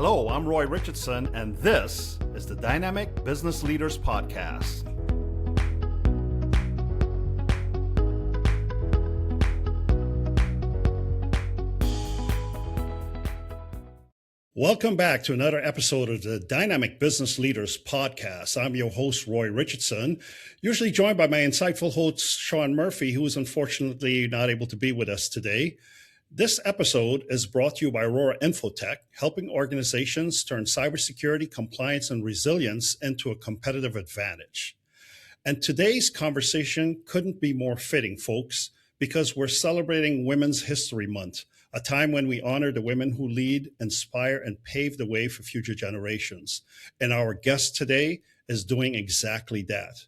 Hello, I'm Roy Richardson, and this is the Dynamic Business Leaders Podcast. Welcome back to another episode of the Dynamic Business Leaders Podcast. I'm your host, Roy Richardson, usually joined by my insightful host, Sean Murphy, who is unfortunately not able to be with us today. This episode is brought to you by Aurora Infotech, helping organizations turn cybersecurity, compliance, and resilience into a competitive advantage. And today's conversation couldn't be more fitting, folks, because we're celebrating Women's History Month, a time when we honor the women who lead, inspire, and pave the way for future generations. And our guest today is doing exactly that.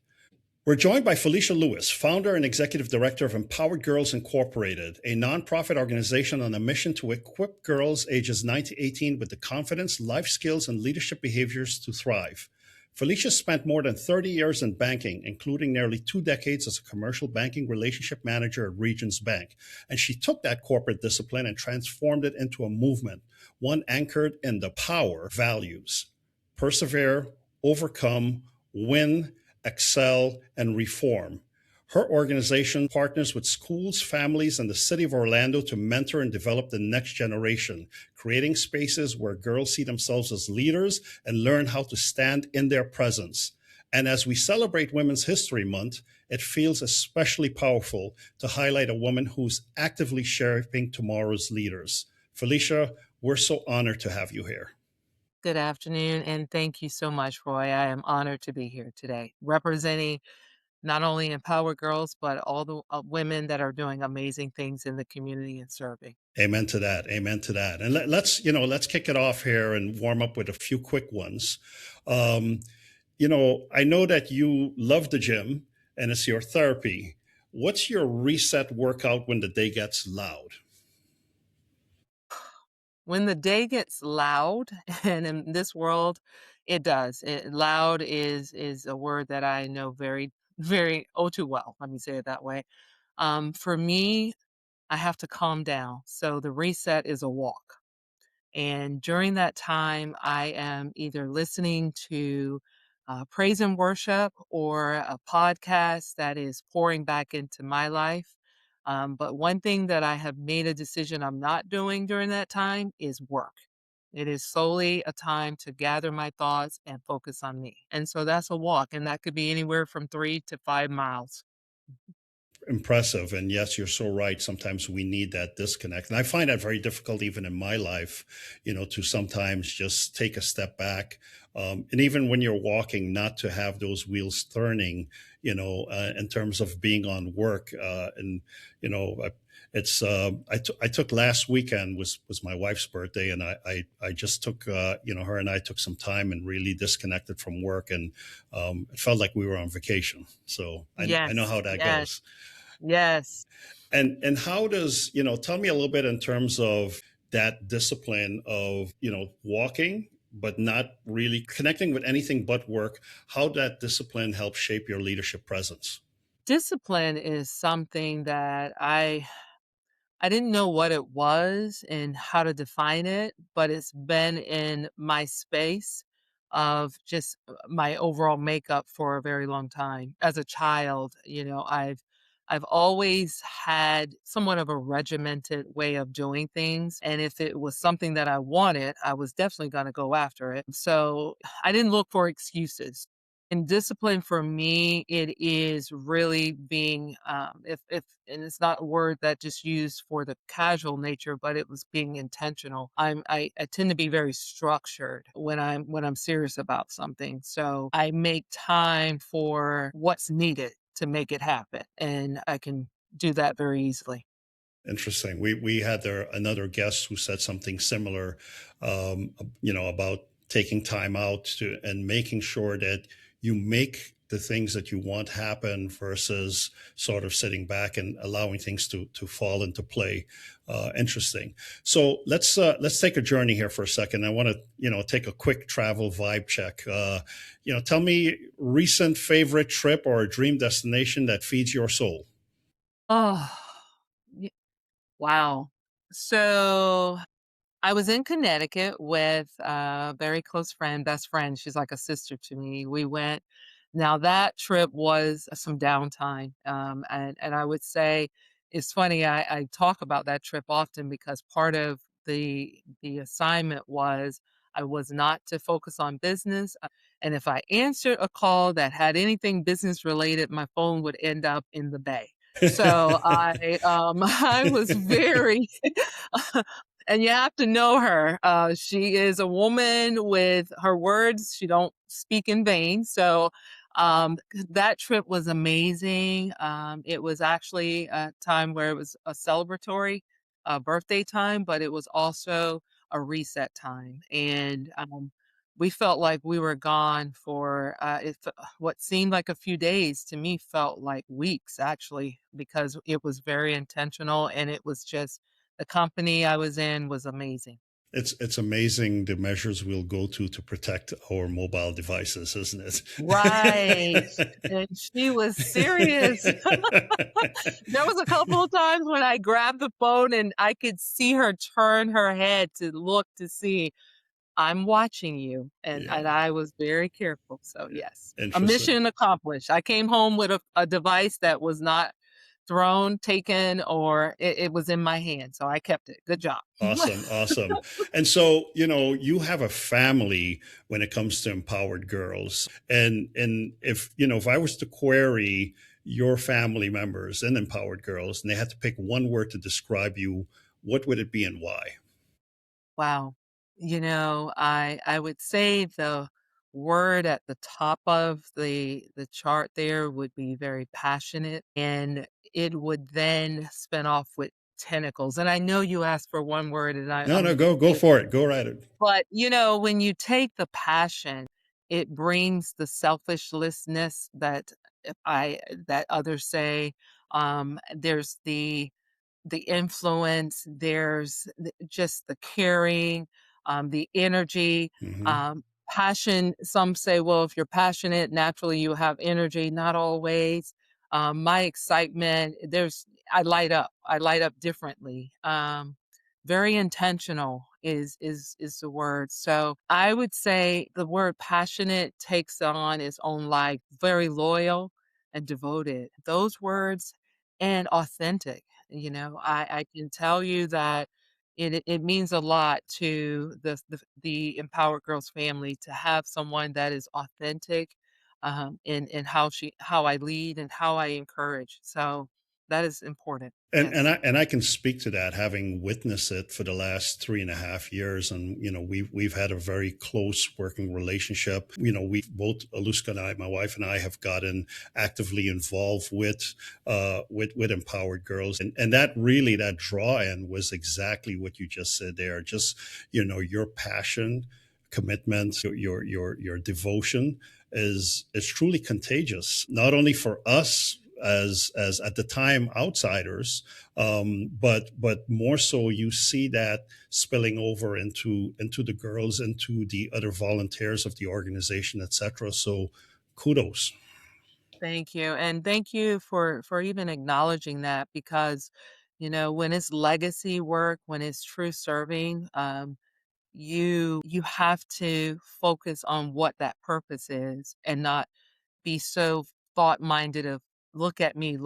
We're joined by Felicia Lewis, founder and executive director of Empowered Girls Incorporated, a nonprofit organization on a mission to equip girls ages 9 to 18 with the confidence, life skills, and leadership behaviors to thrive. Felicia spent more than 30 years in banking, including nearly 2 decades as a commercial banking relationship manager at Regions Bank. And she took that corporate discipline and transformed it into a movement, one anchored in the power values: persevere, overcome, win, excel, and reform. Her organization partners with schools, families, and the city of Orlando to mentor and develop the next generation, creating spaces where girls see themselves as leaders and learn how to stand in their presence. And as we celebrate Women's History Month, it feels especially powerful to highlight a woman who's actively shaping tomorrow's leaders. Felicia, we're so honored to have you here. Good afternoon, and thank you so much, Roy. I am honored to be here today, representing not only Empower Girls, but all the women that are doing amazing things in the community and serving. Amen to that. Amen to that. And let's kick it off here and warm up with a few quick ones. I know that you love the gym and it's your therapy. What's your reset workout when the day gets loud? When the day gets loud, and in this world, it does. Loud is a word that I know very, very too well. Let me say it that way. For me, I have to calm down. So the reset is a walk. And during that time, I am either listening to praise and worship or a podcast that is pouring back into my life. But one thing that I have made a decision I'm not doing during that time is work. It is solely a time to gather my thoughts and focus on me. And so that's a walk, and that could be anywhere from 3 to 5 miles. Impressive. And yes, you're so right. Sometimes we need that disconnect. And I find that very difficult even in my life, to sometimes just take a step back. And even when you're walking, not to have those wheels turning, in terms of being on work. I took last weekend was my wife's birthday, and I just took, her and I took some time and really disconnected from work, and it felt like we were on vacation. So I know Yes, how that yes, goes. yes. And how does, tell me a little bit in terms of that discipline of, walking, but not really connecting with anything but work, how that discipline helps shape your leadership presence. Discipline is something that I didn't know what it was and how to define it, but it's been in my space of just my overall makeup for a very long time. As a child, I've always had somewhat of a regimented way of doing things, and if it was something that I wanted, I was definitely going to go after it. So I didn't look for excuses. And discipline for me, it is really being, if and it's not a word that just used for the casual nature, but it was being intentional. I tend to be very structured when I'm serious about something. So I make time for what's needed to make it happen, and I can do that very easily. Interesting. We had another guest who said something similar, about taking time out to and making sure that you make the things that you want happen versus sort of sitting back and allowing things to fall into play. Interesting. So let's take a journey here for a second. I want to take a quick travel vibe check. Tell me recent favorite trip or a dream destination that feeds your soul. Oh, wow. So I was in Connecticut with a very close friend, best friend. She's like a sister to me. We went. Now that trip was some downtime, and I would say it's funny. I talk about that trip often because part of the assignment was I was not to focus on business, and if I answered a call that had anything business related, my phone would end up in the bay. So I was very and you have to know her. She is a woman with her words. She don't speak in vain. So that trip was amazing. It was actually a time where it was a celebratory birthday time, but it was also a reset time. And we felt like we were gone for what seemed like a few days to me felt like weeks actually because it was very intentional and it was just the company I was in was amazing. It's amazing the measures we'll go to protect our mobile devices, isn't Right, and she was serious. There was a couple of times when I grabbed the phone and I could see her turn her head to look to see, "I'm watching you," and Yeah, I was very careful, so yes. A interesting. mission accomplished. I came home with a device that was not thrown, taken, or it was in my hand, so I kept it. Good job. Awesome, awesome. And so, you have a family when it comes to empowered girls. And if I was to query your family members and empowered girls and they had to pick one word to describe you, what would it be and why? Wow. I would say the word at the top of the chart there would be very passionate, and it would then spin off with tentacles. And I know you asked for one word, and No, I'm no, go it, for it. Go right it. but when you take the passion, it brings the selfishness that I that others say. There's the influence, there's just the caring, the energy, Hmm. um, passion. Some say, well, if you're passionate, naturally you have energy. Not always. My excitement, I light up. I light up differently. Very intentional is the word. So I would say the word passionate takes on its own life. Very loyal and devoted. Those words and authentic. I can tell you that it means a lot to the Empowered Girls family to have someone that is authentic, in how I lead and how I encourage. So that is important. And Yes. I can speak to that, having witnessed it for the last 3.5 years, and we've had a very close working relationship. We both, Aluska and I, my wife and I, have gotten actively involved with empowered girls, and that draw in was exactly what you just said there. Just your passion, commitment, your devotion is truly contagious, not only for us as at the time outsiders, but more so you see that spilling over into the girls, into the other volunteers of the organization, etc. So kudos. Thank you. And thank you for even acknowledging that because, when it's legacy work, when it's true serving, you have to focus on what that purpose is and not be so thought-minded of look at me."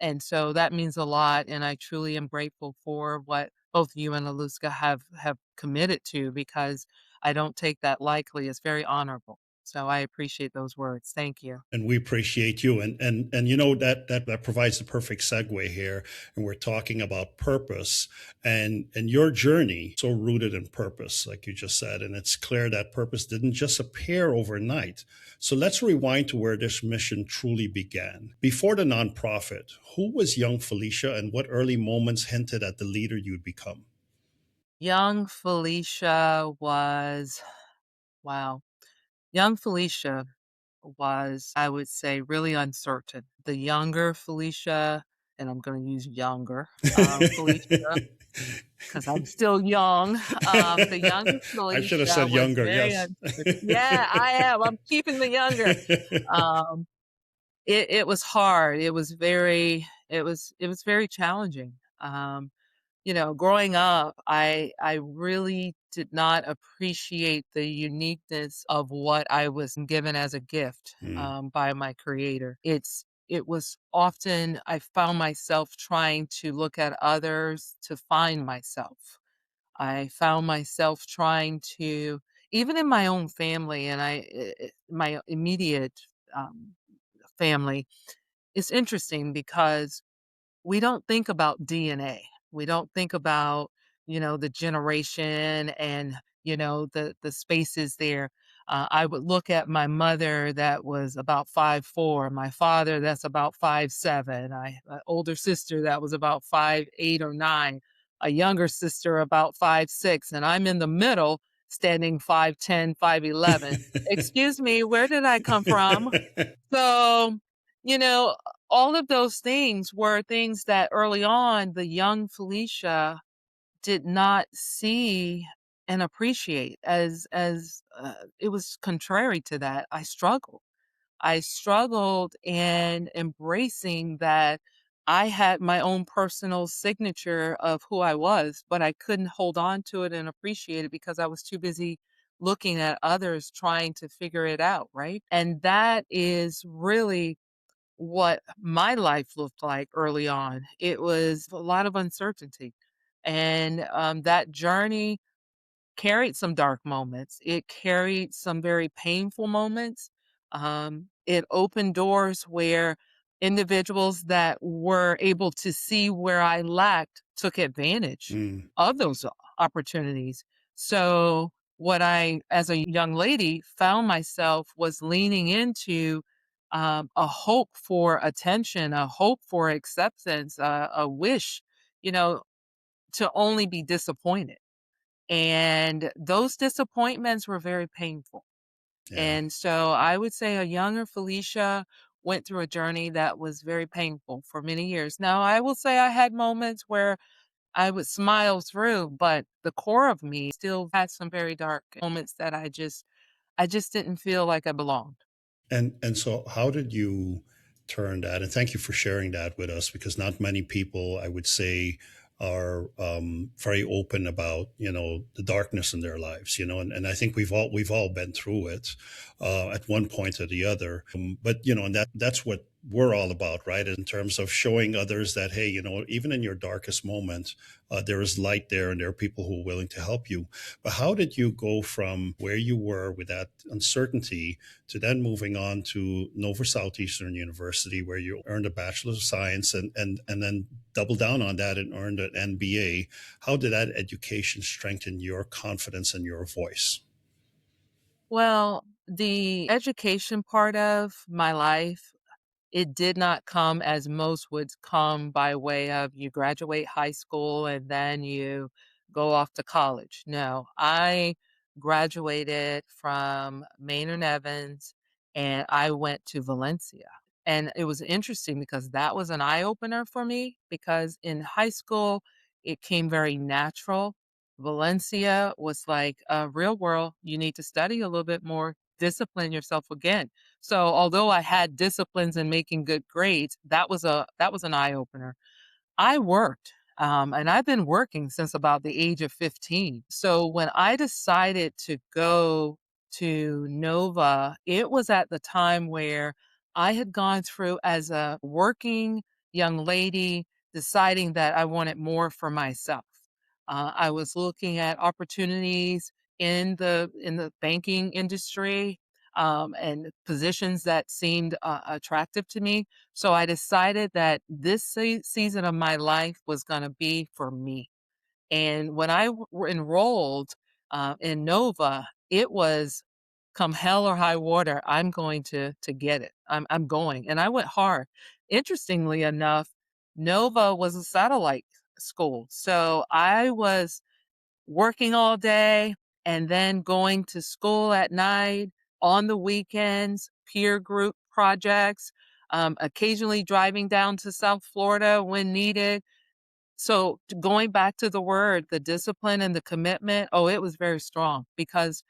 And so that means a lot, and I truly am grateful for what both you and Aluska have committed to because I don't take that lightly. It's very honorable. So I appreciate those words. Thank you. And we appreciate you, and that provides the perfect segue here, and we're talking about purpose, and your journey so rooted in purpose, like you just said, and it's clear that purpose didn't just appear overnight. So let's rewind to where this mission truly began. Before the nonprofit, who was young Felicia, and what early moments hinted at the leader you'd become? Young Felicia was wow. Young Felicia was, I would say, really uncertain. The younger Felicia, and I'm gonna use younger, Felicia, because 'cause I'm still young. The younger I should have Felicia said was younger. very Yes. uncertain. Yeah, I am, I'm keeping the younger. Um, it was hard. It was very challenging. growing up, I really did not appreciate the uniqueness of what I was given as a gift, Mm, by my creator. It was often I found myself trying to look at others to find myself. I found myself trying to even in my own family and my immediate, um, family, it's interesting because we don't think about DNA. We don't think about, the generation and, the spaces there. I would look at my mother that was about 5'4", my father that's about 5'7", an older sister that was about 5'8" or 9, a younger sister about 5'6", and I'm in the middle standing 5'10", 5'11". Excuse me, where did I come from? So, you know, all of those things were things that early on the young Felicia did not see and appreciate as it was contrary to that. I struggled. I struggled in embracing that I had my own personal signature of who I was, but I couldn't hold on to it and appreciate it because I was too busy looking at others trying to figure it out, right? And that is really what my life looked like early on. It was a lot of uncertainty. And that journey carried some dark moments. It carried some very painful moments. It opened doors where individuals that were able to see where I lacked took advantage mm, of those opportunities. So, what I, as a young lady, found myself was leaning into a hope for attention, a hope for acceptance, a wish, you know, to only be disappointed. And those disappointments were very painful. yeah. And so I would say a younger Felicia went through a journey that was very painful for many years. Now, I will say I had moments where I would smile through, but the core of me still had some very dark moments that I just didn't feel like I belonged. And so how did you turn that? And thank you for sharing that with us, because not many people, I would say, are very open about the darkness in their lives. And I think we've all been through it at one point or the other. But and that's what we're all about, right? In terms of showing others that, hey, even in your darkest moment, there is light there, and there are people who are willing to help you. But how did you go from where you were with that uncertainty to then moving on to Nova Southeastern University, where you earned a Bachelor's of Science, and then double down on that and earned an MBA? How did that education strengthen your confidence and your voice? Well, the education part of my life, it did not come as most would come by way of you graduate high school and then you go off to college. No, I graduated from Maynard Evans and I went to Valencia. And it was interesting because that was an eye opener for me because in high school, it came very natural. Valencia was like real world. You need to study a little bit more, discipline yourself again. So although I had disciplines in making good grades, that was an eye opener. I worked, and I've been working since about the age of 15. So when I decided to go to Nova, it was at the time where I had gone through as a working young lady, deciding that I wanted more for myself. I was looking at opportunities in the banking industry and positions that seemed attractive to me. So I decided that this season of my life was going to be for me. And when I enrolled in Nova, it was come hell or high water, I'm going to get it. I'm going, and I went hard. Interestingly enough, Nova was a satellite school, so I was working all day and then going to school at night, on the weekends, peer group projects, occasionally driving down to South Florida when needed. So going back to the word, the discipline and the commitment, oh, it was very strong because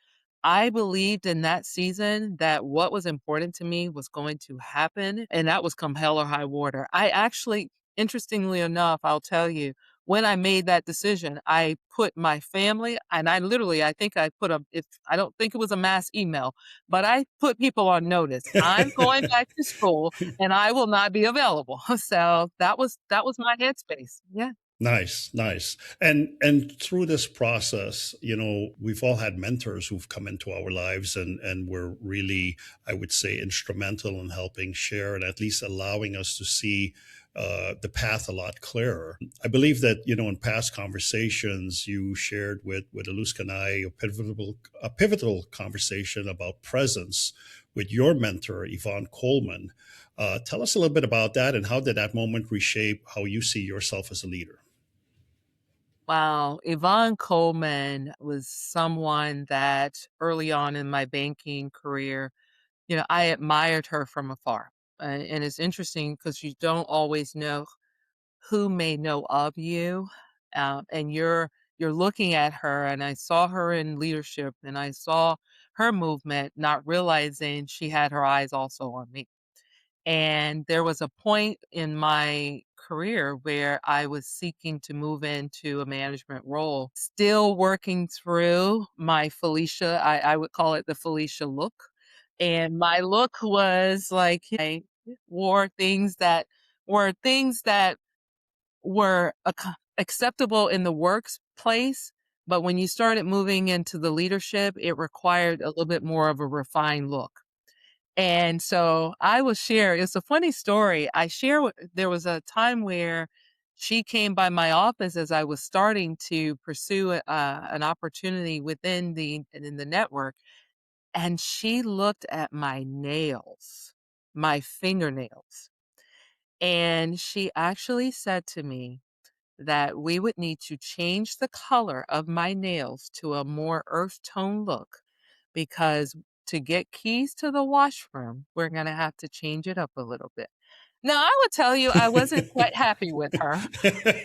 I believed in that season that what was important to me was going to happen, and that was come hell or high water. I actually, interestingly enough, I'll tell you, when I made that decision, I put my family and I literally, I think I put a if I don't think it was a mass email, but I put people on notice. I'm going back to school and I will not be available. So that was my headspace. Yeah. Nice, nice. And through this process, we've all had mentors who've come into our lives and were really, I would say, instrumental in helping share and at least allowing us to see the path a lot clearer. I believe that, in past conversations, you shared with Aluska and I a pivotal conversation about presence with your mentor, Yvonne Coleman. Tell us a little bit about that and how did that moment reshape how you see yourself as a leader? Wow, Yvonne Coleman was someone that early on in my banking career, I admired her from afar. And it's interesting because you don't always know who may know of you, and you're looking at her, and I saw her in leadership, and I saw her movement, not realizing she had her eyes also on me. And there was a point in my career where I was seeking to move into a management role, still working through my Felicia, I would call it the Felicia look. And my look was like I wore things that were acceptable in the workplace, but when you started moving into the leadership, it required a little bit more of a refined look. And so I will share it's a funny story. There was a time where she came by my office as I was starting to pursue, an opportunity in the network, and she looked at my nails, my fingernails, and she actually said to me that we would need to change the color of my nails to a more earth tone look because to get keys to the washroom, we're gonna have to change it up a little bit. Now, I would tell you I wasn't quite happy with her,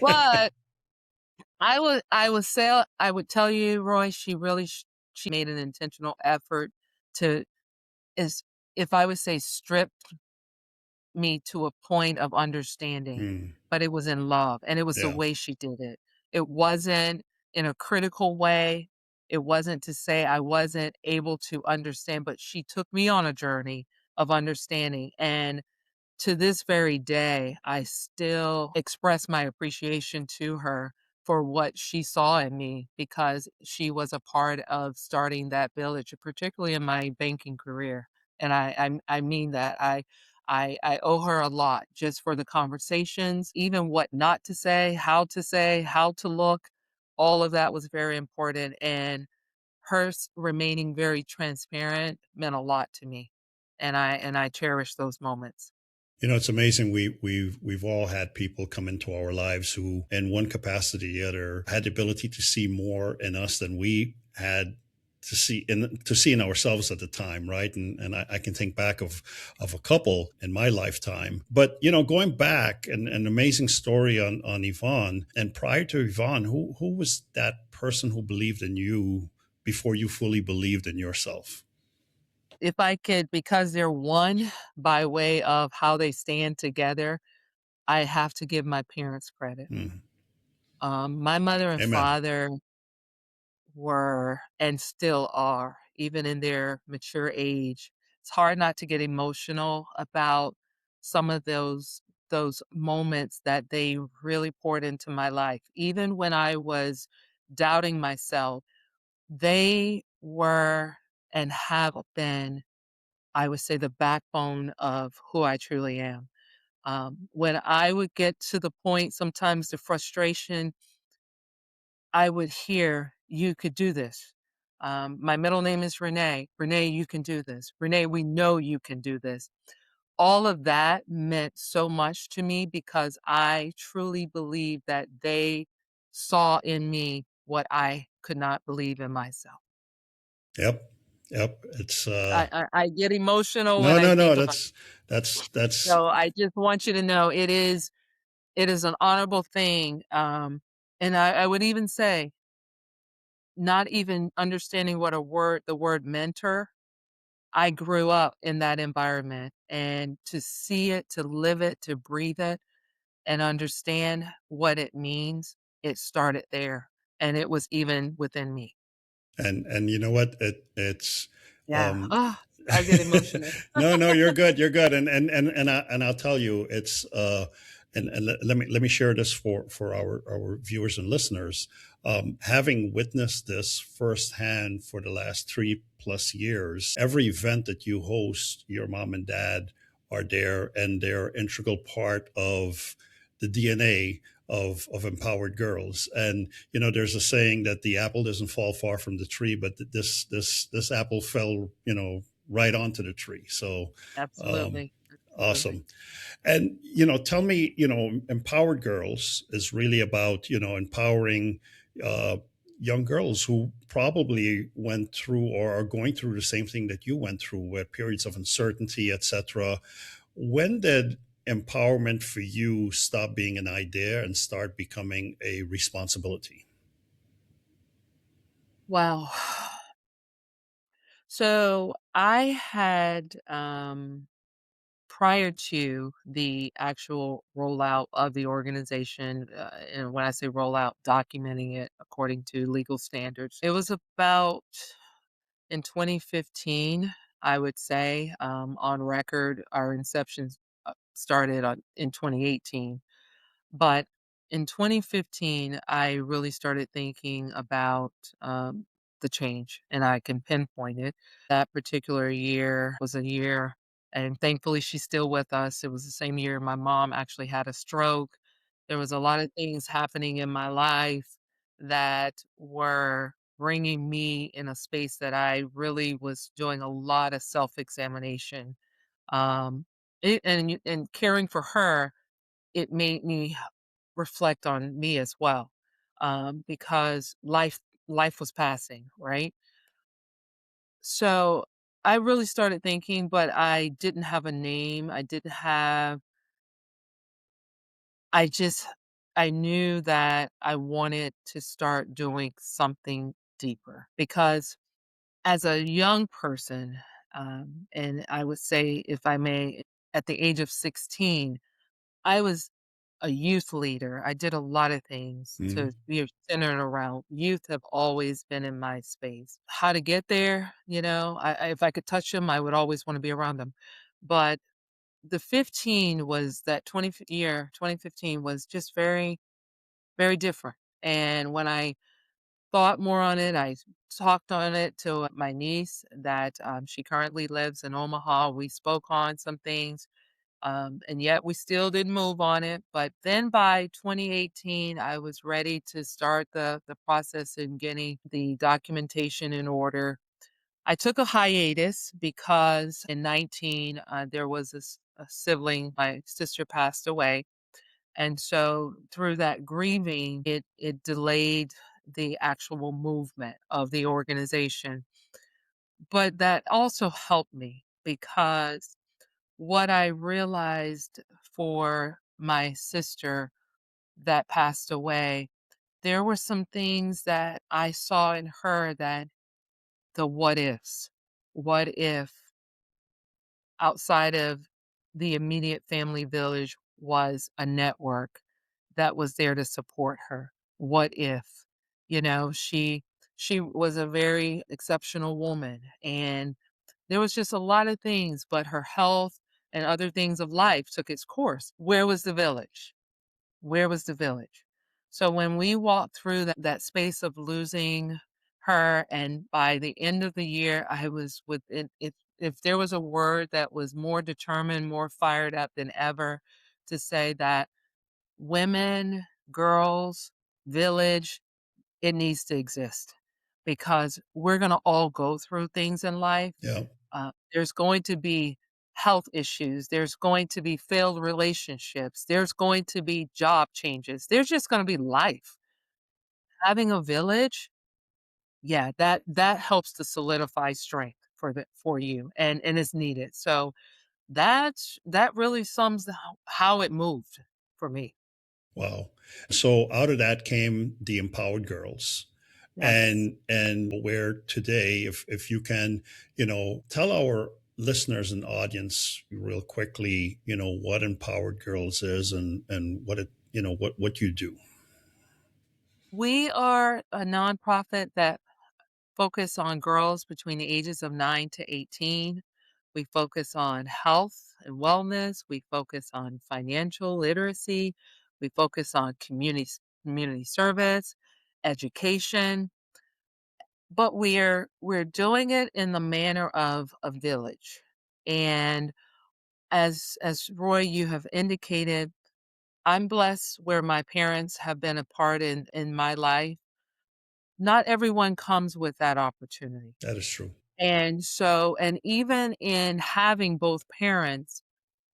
but I would tell you, Roy, she made an intentional effort to is if I would say strip me to a point of understanding, Hmm. but it was in love, and it was the Yeah. way she did it. It wasn't in a critical way. It wasn't to say I wasn't able to understand, but she took me on a journey of understanding, and to this very day, I still express my appreciation to her for what she saw in me because she was a part of starting that village, particularly in my banking career. And I mean that. I owe her a lot just for the conversations, even what not to say, how to look. All of that was very important. And remaining very transparent meant a lot to me. And I cherish those moments. It's amazing. We've all had people come into our lives who, in one capacity or the other, had the ability to see more in us than we had to see in ourselves at the time, right? And I can think back of a couple in my lifetime. But going back, an amazing story on Yvonne. And prior to Yvonne, who was that person who believed in you before you fully believed in yourself? If I could, because they're one by way of how they stand together, I have to give my parents credit. Hmm. My mother and Amen. father were and still are, even in their mature age. It's hard not to get emotional about some of those moments that they really poured into my life. Even when I was doubting myself, they were and have been, I would say, the backbone of who I truly am. When I would get to the point, sometimes the frustration, I would hear, "You could do this." My middle name is Renee. "Renee, you can do this. Renee, we know you can do this." All of that meant so much to me because I truly believe that they saw in me what I could not believe in myself. Yep. Yep. It's I get emotional when no, I no, no. think about That's so I just want you to know it is an honorable thing, and I would even say, not even understanding what the word mentor, I grew up in that environment, and to see it, to live it, to breathe it, and understand what it means. it started there, and it was even within me. And you know what? It's Yeah. um Oh, I get emotional. no, you're good. You're good. And I'll tell you, it's and let me share this for our viewers and listeners. Having witnessed this firsthand for the last 3+ years, every event that you host, your mom and dad are there, and they're integral part of the DNA of empowered girls. And there's a saying that the apple doesn't fall far from the tree, but this apple fell, right onto the tree. So um, Absolutely. Absolutely. awesome. And tell me, empowered girls is really about empowering uh, young girls who probably went through or are going through the same thing that you went through, with periods of uncertainty, etc. When did empowerment for you stop being an idea and start becoming a responsibility? Wow. So I had, prior to the actual rollout of the organization, and when I say rollout, documenting it according to legal standards, it was about in 2015, I would say, on record, our inception started in 2018. But in 2015, I really started thinking about the change, and I can pinpoint it. That particular year was a year, and thankfully she's still with us. It was the same year my mom actually had a stroke. There was a lot of things happening in my life that were bringing me in a space that I really was doing a lot of self-examination. Um, and caring for her, it made me reflect on me as well, because life was passing, right? So I really started thinking, but I didn't have a name. I didn't have. I just I knew that I wanted to start doing something deeper because as a young person, and I would say, if I may, at the age of 16, I was a youth leader. I did a lot of things to Mhm. be centered around youth have always been in my space. How to get there, if I could touch them, I would always want to be around them. But the 15 was that 2015 was just very, very different. And when I thought more on it, I talked on it to my niece that she currently lives in Omaha. We spoke on some things, and yet we still didn't move on it. But then by 2018, I was ready to start the process in getting the documentation in order. I took a hiatus because in 19 there was a sibling, my sister passed away, and so through that grieving, it delayed the actual movement of the organization. But that also helped me because what I realized for my sister that passed away, there were some things that I saw in her that the what ifs. What if outside of the immediate family village was a network that was there to support her? What if? She was a very exceptional woman, and there was just a lot of things, but her health and other things of life took its course. Where was the village? Where was the village? So when we walked through that space of losing her, and by the end of the year, I was within if there was a word that was more determined, more fired up than ever to say that women, girls, village, it needs to exist because we're gonna all go through things in life. Yeah. There's going to be health issues. There's going to be failed relationships. There's going to be job changes. There's just going to be life. Having a village, yeah, that helps to solidify strength for you, and it's needed. So that really sums how it moved for me. Wow. So out of that came the Empowered Girls. Yes. And where today, if you can, tell our listeners and audience real quickly, what Empowered Girls is, and what it, what you do. We are a nonprofit that focus on girls between the ages of 9 to 18. We focus on health and wellness. We focus on financial literacy. We focus on community service, education, but we're doing it in the manner of a village. And as Roy, you have indicated, I'm blessed where my parents have been a part in my life. Not everyone comes with that opportunity. That is true. And even in having both parents,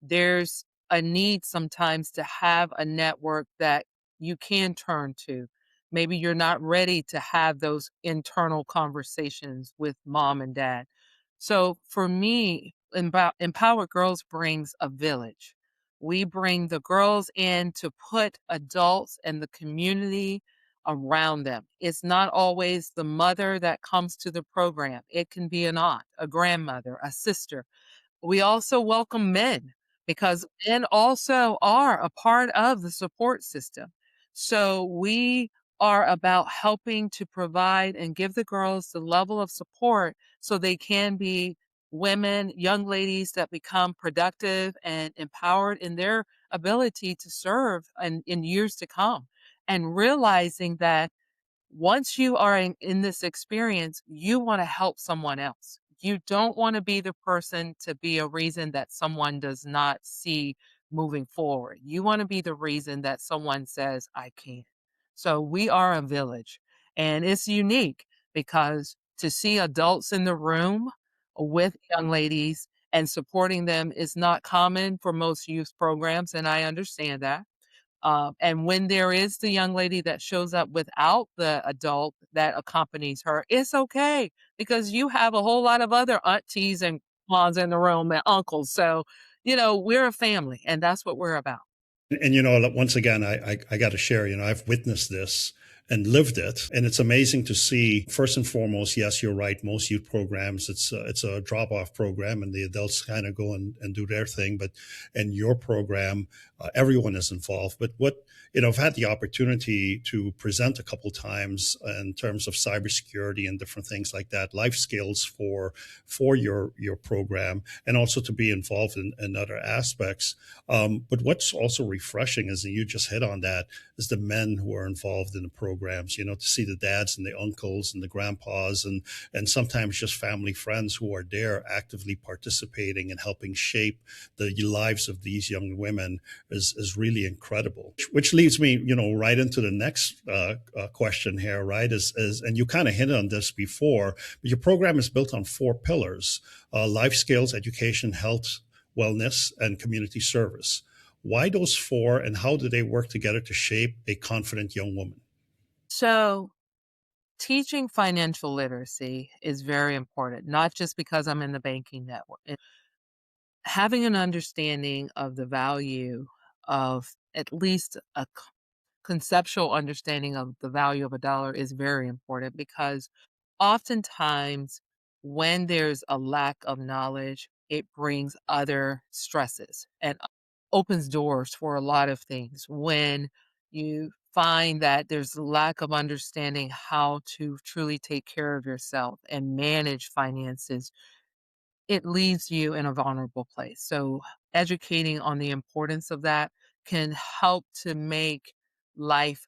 there's a need sometimes to have a network that you can turn to. Maybe you're not ready to have those internal conversations with mom and dad. So for me, Empowered Girls brings a village. We bring the girls in to put adults and the community around them. It's not always the mother that comes to the program. It can be an aunt, a grandmother, a sister. We also welcome men because men also are a part of the support system. So we are about helping to provide and give the girls the level of support so they can be women, young ladies that become productive and empowered in their ability to serve in years to come. And realizing that once you are in this experience, you want to help someone else. You don't want to be the person to be a reason that someone does not see moving forward. You want to be the reason that someone says, I can. So we are a village, and it's unique because to see adults in the room with young ladies and supporting them is not common for most youth programs, and I understand that. And when there is the young lady that shows up without the adult that accompanies her, it's okay because you have a whole lot of other aunties and moms in the room and uncles. So, we're a family and that's what we're about. And once again, I got to share. I've witnessed this and lived it, and it's amazing to see. First and foremost, yes, you're right. Most youth programs, it's a drop off program, and the adults kind of go and do their thing. But in your program, everyone is involved. But what I've had the opportunity to present a couple times in terms of cybersecurity and different things like that, life skills for your program, and also to be involved in other aspects. But what's also refreshing is, and you just hit on that, is the men who are involved in the programs, to see the dads and the uncles and the grandpas and sometimes just family friends who are there actively participating and helping shape the lives of these young women is really incredible. Which leads me, right into the next question here, right? And you kind of hinted on this before, but your program is built on four pillars: life skills, education, health, wellness, and community service. Why those four, and how do they work together to shape a confident young woman? So, teaching financial literacy is very important, not just because I'm in the banking network. Having an understanding of the value of at least a conceptual understanding of the value of a dollar is very important because oftentimes when there's a lack of knowledge, it brings other stresses and opens doors for a lot of things. When you find that there's a lack of understanding how to truly take care of yourself and manage finances, it leaves you in a vulnerable place. So educating on the importance of that can help to make life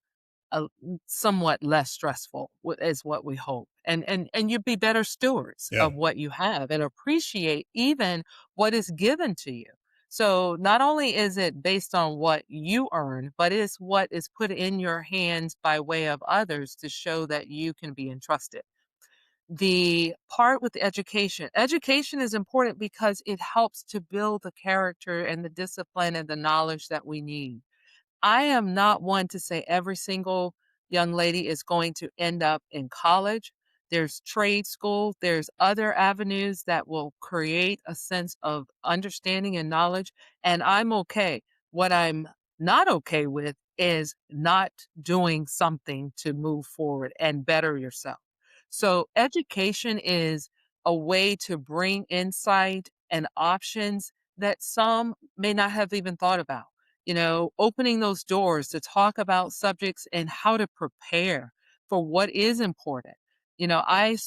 somewhat less stressful is what we hope. And you'd be better stewards Yeah. of what you have and appreciate even what is given to you. So not only is it based on what you earn, but it's what is put in your hands by way of others to show that you can be entrusted. The part with education is important because it helps to build the character and the discipline and the knowledge that we need. I am not one to say every single young lady is going to end up in college. There's trade school, there's other avenues that will create a sense of understanding and knowledge, and I'm okay. What I'm not okay with is not doing something to move forward and better yourself. So, education is a way to bring insight and options that some may not have even thought about. opening those doors to talk about subjects and how to prepare for what is important.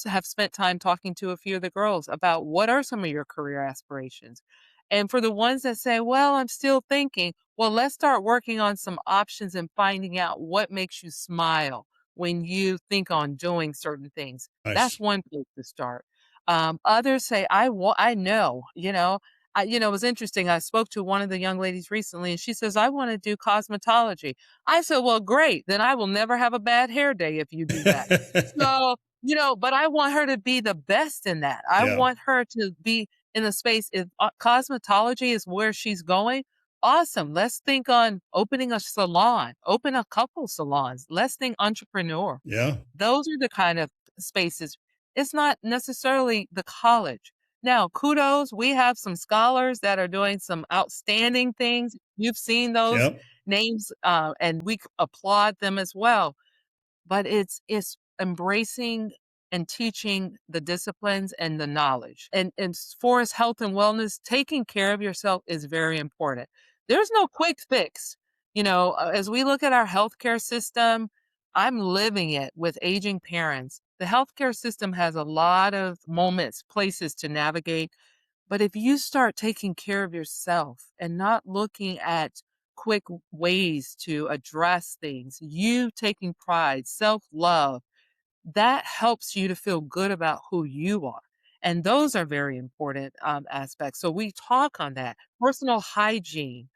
Have spent time talking to a few of the girls about what are some of your career aspirations. And for the ones that say, well, I'm still thinking, well, let's start working on some options and finding out what makes you smile when you think on doing certain things. That's Nice. one place to start. Others say, I know, it was interesting. I spoke to one of the young ladies recently and she says, I want to do cosmetology. I said, well, great. Then I will never have a bad hair day if you do that. So, but I want her to be the best in that. I Yeah. want her to be in the space. If cosmetology is where she's going, awesome. Let's think on opening a salon, open a couple salons. Let's think entrepreneur. Yeah. Those are the kind of spaces. It's not necessarily the college. Now, kudos, we have some scholars that are doing some outstanding things. You've seen those Yeah. names, and we applaud them as well. But it's embracing and teaching the disciplines and the knowledge. And for as health and wellness, taking care of yourself is very important. There's no quick fix. As we look at our healthcare system, I'm living it with aging parents. The healthcare system has a lot of moments, places to navigate. But if you start taking care of yourself and not looking at quick ways to address things, you taking pride, self love, that helps you to feel good about who you are. And those are very important aspects. So we talk on that. Personal hygiene,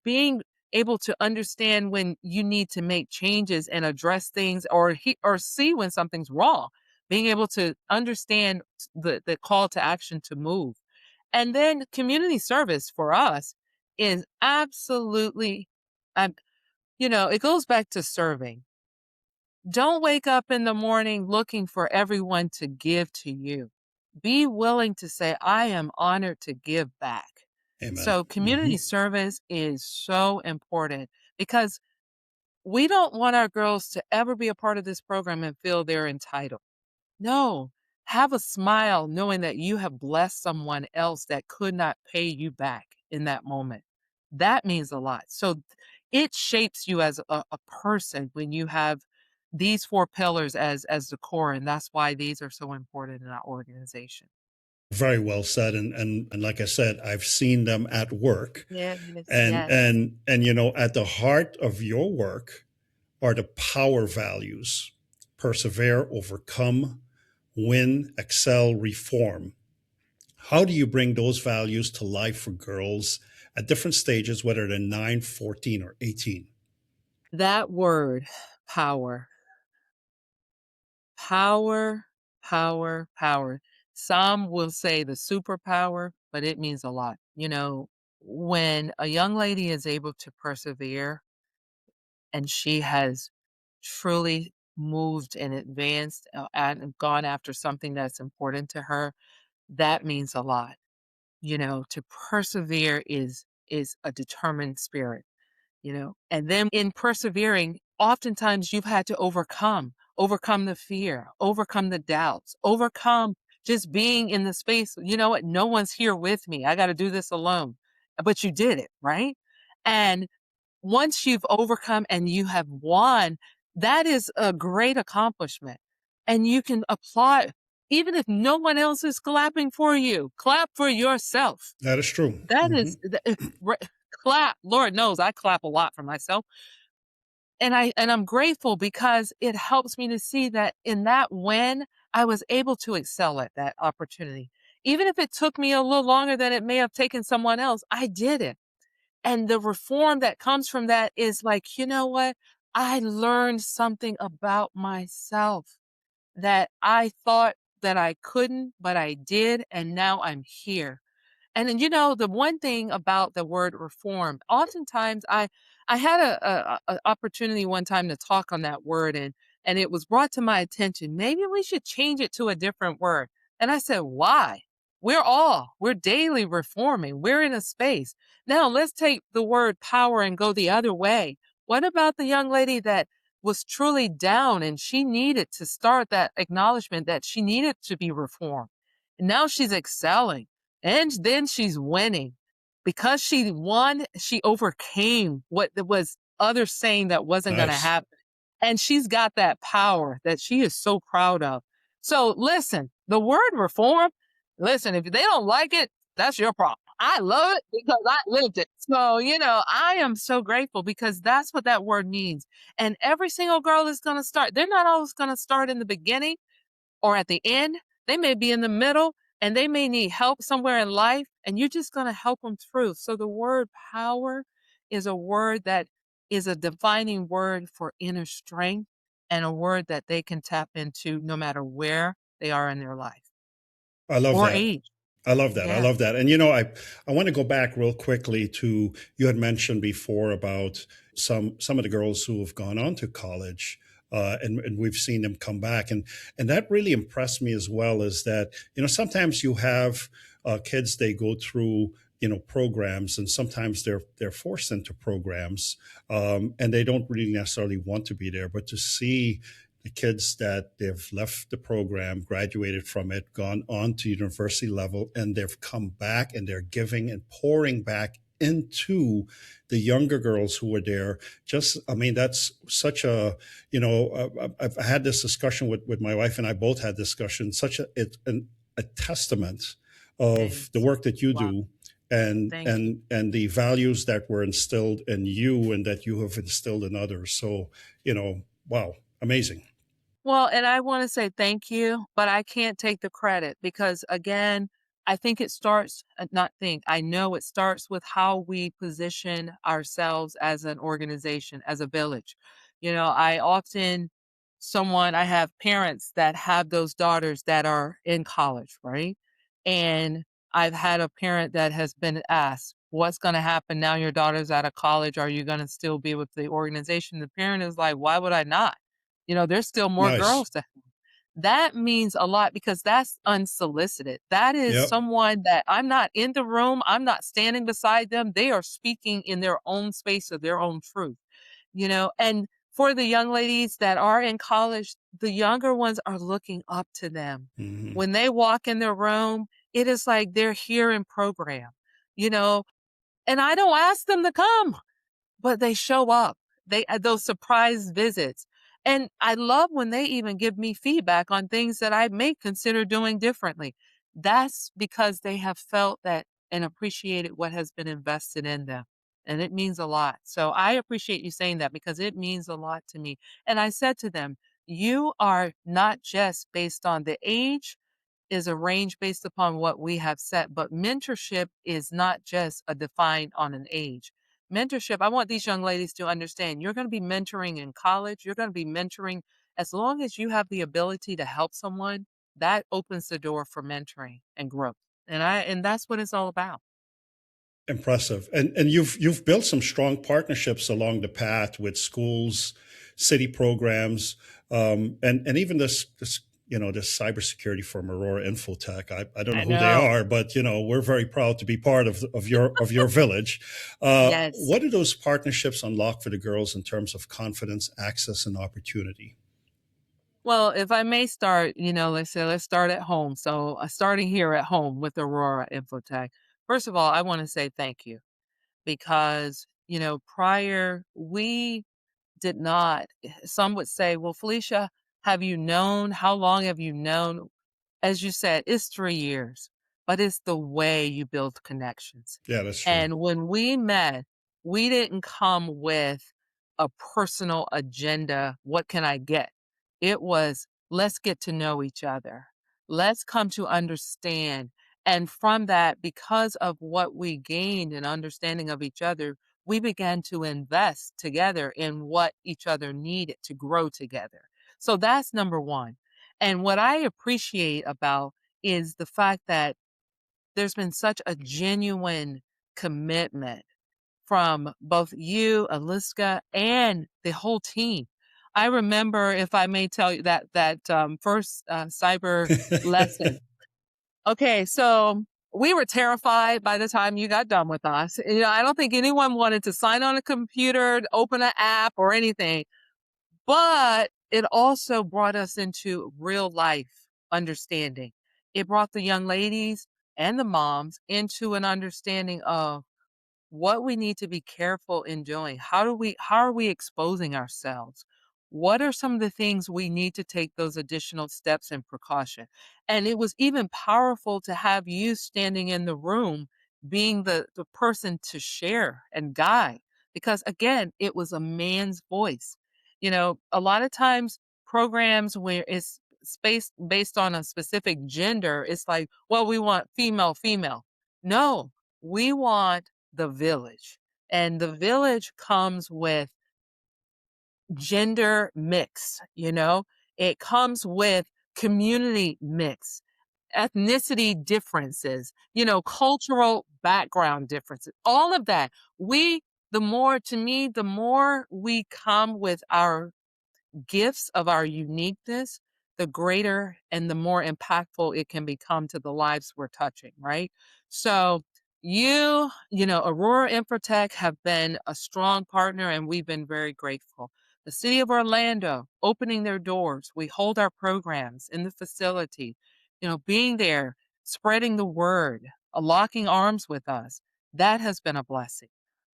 being able to understand when you need to make changes and address things or see when something's wrong, being able to understand the call to action to move. And then community service for us is absolutely, um, it goes back to serving. Don't wake up in the morning looking for everyone to give to you. Be willing to say, I am honored to give back. Amen. So, community service is so important because we don't want our girls to ever be a part of this program and feel they're entitled. No, have a smile knowing that you have blessed someone else that could not pay you back in that moment. That means a lot. So it shapes you as a person when you have these four pillars as the core, and that's why these are so important in our organization. Very well said. And like I said, I've seen them at work. Yes, And yes. and at the heart of your work are the power values: persevere, overcome, win, excel, reform. How do you bring those values to life for girls at different stages, whether they're 9, 14, or 18? That word, power. Power, power, power. Some will say the superpower, but it means a lot. When a young lady is able to persevere and she has truly moved and advanced and gone after something that's important to her, that means a lot. To persevere is a determined spirit. And then in persevering, oftentimes you've had to overcome the fear, overcome the doubts, overcome just being in the space. You know what? No one's here with me. I got to do this alone. But you did it, right? And once you've overcome and you have won, that is a great accomplishment. And you can apply, even if no one else is clapping for you, clap for yourself. That is true. That Hmm. is re clap. Lord knows I clap a lot for myself, and I'm grateful because it helps me to see that in that win, I was able to excel at that opportunity. Even if it took me a little longer than it may have taken someone else, I did it. And the reform that comes from that is like, you know what? I learned something about myself that I thought that I couldn't, but I did, and now I'm here. And then, the one thing about the word reform, oftentimes I had a opportunity one time to talk on that word and it was brought to my attention. Maybe we should change it to a different word. And I said, why? We're daily reforming. We're in a space. Now let's take the word power and go the other way. What about the young lady that was truly down and she needed to start that acknowledgement that she needed to be reformed? And now she's excelling and then she's winning. because she won, she overcame what was others saying that wasn't going to Nice. happen. And she's got that power that she is so proud of. So listen, the word reform, listen, if they don't like it, that's your problem. I love it because I lived it. So, I am so grateful because that's what that word means. And every single girl is going to start. They're not always going to start in the beginning or at the end. They may be in the middle and they may need help somewhere in life, and you're just going to help them through. So the word power is a word that is a defining word for inner strength and a word that they can tap into no matter where they are in their life I love or that. age. I love that. I Yeah, love that. And I want to go back real quickly to you had mentioned before about some of the girls who have gone on to college, and we've seen them come back, and that really impressed me as well. Is that sometimes you have kids, they go through programs, and sometimes they're forced into programs, and they don't really necessarily want to be there, but to see the kids that they've left the program, graduated from it, gone on to university level, and they've come back and they're giving and pouring back into the younger girls who were there. I mean, that's such a, I've had this discussion with my wife, and I both had discussion, a testament of the thanks. work that you Wow. do, and Thank you. and the values that were instilled in you and that you have instilled in others. So, wow, amazing. Well, and I want to say thank you, but I can't take the credit because, again, I think it starts, not think, I know it starts with how we position ourselves as an organization, as a village. I have parents that have those daughters that are in college, right? And I've had a parent that has been asked, what's going to happen now your daughter's out of college? Are you going to still be with the organization? The parent is like, why would I not? There's still more Nice. girls to have. That means a lot because that's unsolicited. That is Yep. someone that I'm not in the room, I'm not standing beside them. They are speaking in their own space of their own truth, and for the young ladies that are in college, the younger ones are looking up to them. Hmm. When they walk in their room, it is like they're here in program, you know, and I don't ask them to come. But they show up. Those surprise visits. And I love when they even give me feedback on things that I may consider doing differently. That's because they have felt that and appreciated what has been invested in them. And it means a lot. So I appreciate you saying that because it means a lot to me. And I said to them, you are not just based on the age, is a range based upon what we have set, but mentorship is not just a defined on an age. Mentorship, I want these young ladies to understand you're going to be mentoring in college, you're going to be mentoring as long as you have the ability to help someone, that opens the door for mentoring and growth. And that's what it's all about. Impressive. And you've built some strong partnerships along the path with schools, city programs, and even this cybersecurity firm, Aurora Infotech. I don't know I who they know. are, but we're very proud to be part of your village. Yes. What do those partnerships unlock for the girls in terms of confidence, access, and opportunity? Well, if I may start, let's start at home. So, starting here at home with Aurora Infotech. First of all, I want to say thank you because, prior we did not some would say, "Well, Felicia, have you known? How long have you known?" As you said, it's 3 years, but it's the way you build connections. Yeah, that's true. And when we met, we didn't come with a personal agenda, "What can I get?" It was, "Let's get to know each other. Let's come to understand." And from that, because of what we gained in understanding of each other, we began to invest together in what each other needed to grow together. So that's number 1. And what I appreciate about is the fact that there's been such a genuine commitment from both you, Aliska, and the whole team. I remember, if I may tell you that first cyber lesson. Okay, so we were terrified by the time you got done with us. I don't think anyone wanted to sign on a computer, open an app, or anything. But it also brought us into real life understanding. It brought the young ladies and the moms into an understanding of what we need to be careful in doing. How are we exposing ourselves? What are some of the things we need to take those additional steps and precaution? And it was even powerful to have you standing in the room being the person to share and guide because again, it was a man's voice. A lot of times programs where it's space based on a specific gender, it's like, well, we want female, female. No, we want the village. And the village comes with gender mix. It comes with community mix, ethnicity differences, cultural background differences, all of that. The more, to me, the more we come with our gifts of our uniqueness, the greater and the more impactful it can become to the lives we're touching, right? So Aurora Infotech have been a strong partner and we've been very grateful. The city of Orlando opening their doors. We hold our programs in the facility, being there, spreading the word, locking arms with us. That has been a blessing.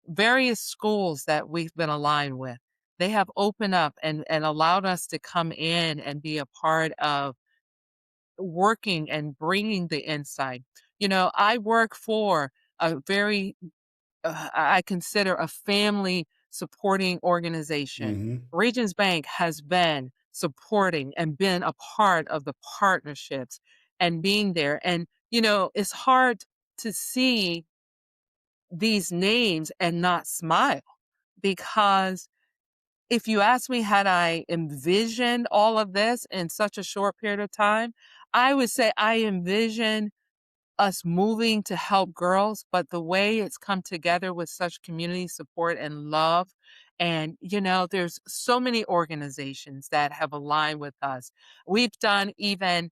Various schools that we've been aligned with, they have opened up and allowed us to come in and be a part of working and bringing the insight. I work for a very, I consider a family supporting organization. Hmm. Regions Bank has been supporting and been a part of the partnerships and being there. And, it's hard to see these names and not smile because if you ask me, had I envisioned all of this in such a short period of time, I would say I envision us moving to help girls, but the way it's come together with such community support and love. And, there's so many organizations that have aligned with us. We've done even,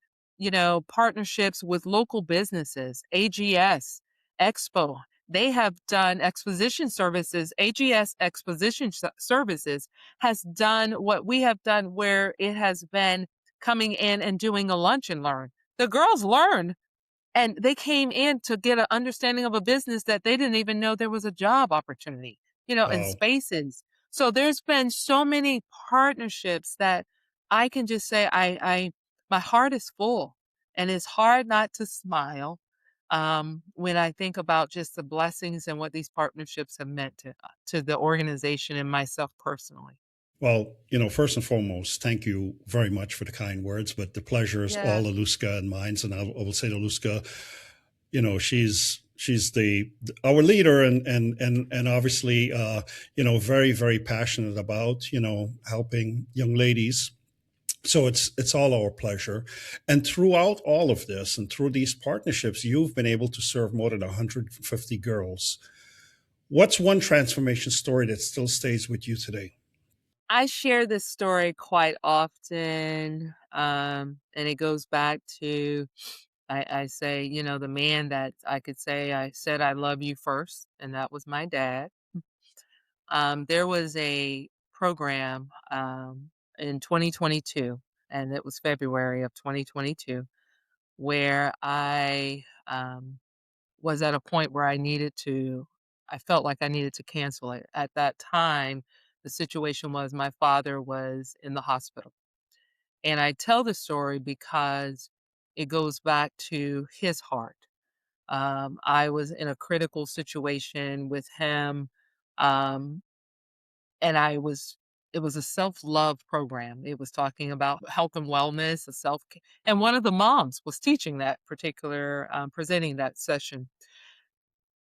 partnerships with local businesses, AGS, Expo. They have done exposition services. AGS Exposition Services has done what we have done, where it has been coming in and doing a lunch and learn. The girls learn and they came in to get an understanding of a business that they didn't even know there was a job opportunity, in Wow. spaces. So there's been so many partnerships that I can just say my heart is full and it's hard not to smile when I think about just the blessings and what these partnerships have meant to the organization and myself personally. Well, first and foremost, thank you very much for the kind words, but the pleasure is all Yeah. Aluska and mine. And I will say to Aluska, she's our leader and obviously, very, very passionate about, helping young ladies. So it's all our pleasure. And throughout all of this and through these partnerships, you've been able to serve more than 150 girls. What's one transformation story that still stays with you today? I share this story quite often, and it goes back to I say, the man that I could say I said I love you first, and that was my dad. There was a program in 2022, and it was February of 2022, where I was at a point where I felt like I needed to cancel it. At that time, the situation was my father was in the hospital. And I tell the story because it goes back to his heart. I was in a critical situation with him, um, and it was a self-love program. It was talking about health and wellness, a self and one of the moms was teaching that particular, presenting that session,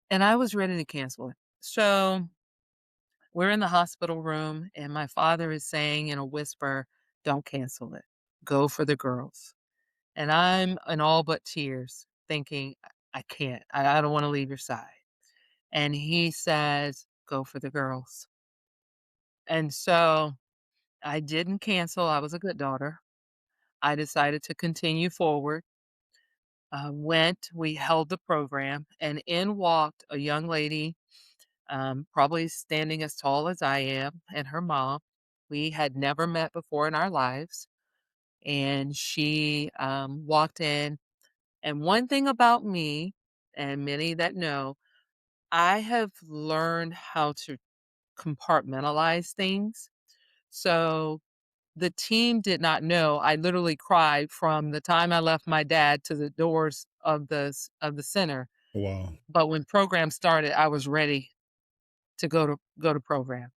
and I was ready to cancel it. So we're in the hospital room, and my father is saying in a whisper, "Don't cancel it. Go for the girls." And I'm in all but tears, thinking, I can't. I don't want to leave your side." And he says, "Go for the girls." And so I didn't cancel. I was a good daughter. I decided to continue forward. We held the program, and in walked a young lady, probably standing as tall as I am, and her mom. We had never met before in our lives. And she walked in. And one thing about me, and many that know, I have learned how to compartmentalize things. So the team did not know. I literally cried from the time I left my dad to the doors of the center. Wow. But when program started, I was ready to go to program.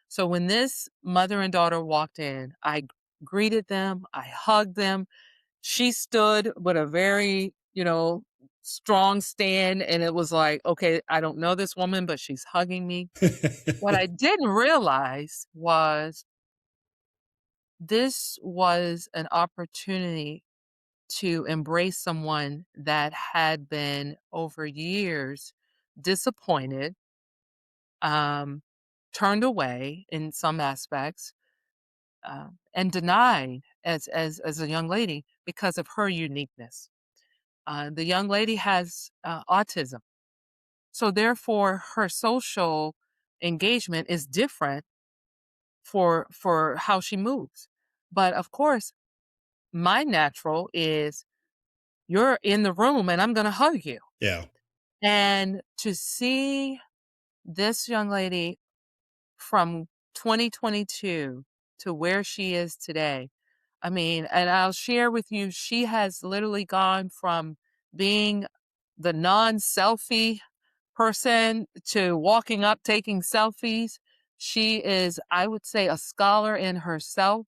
So when this mother and daughter walked in, I greeted them, I hugged them. She stood with a very, strong stand, and it was like, okay, I don't know this woman, but she's hugging me. What I didn't realize was this was an opportunity to embrace someone that had been over years disappointed, um, turned away in some aspects, and denied as a young lady because of her uniqueness. The young lady has autism, so therefore her social engagement is different for how she moves. But of course, my natural is you're in the room and I'm going to hug you. Yeah. And to see this young lady from 2022 to where she is today, I mean, and I'll share with you, she has literally gone from being the non-selfie person to walking up, taking selfies. She is, I would say, a scholar in herself.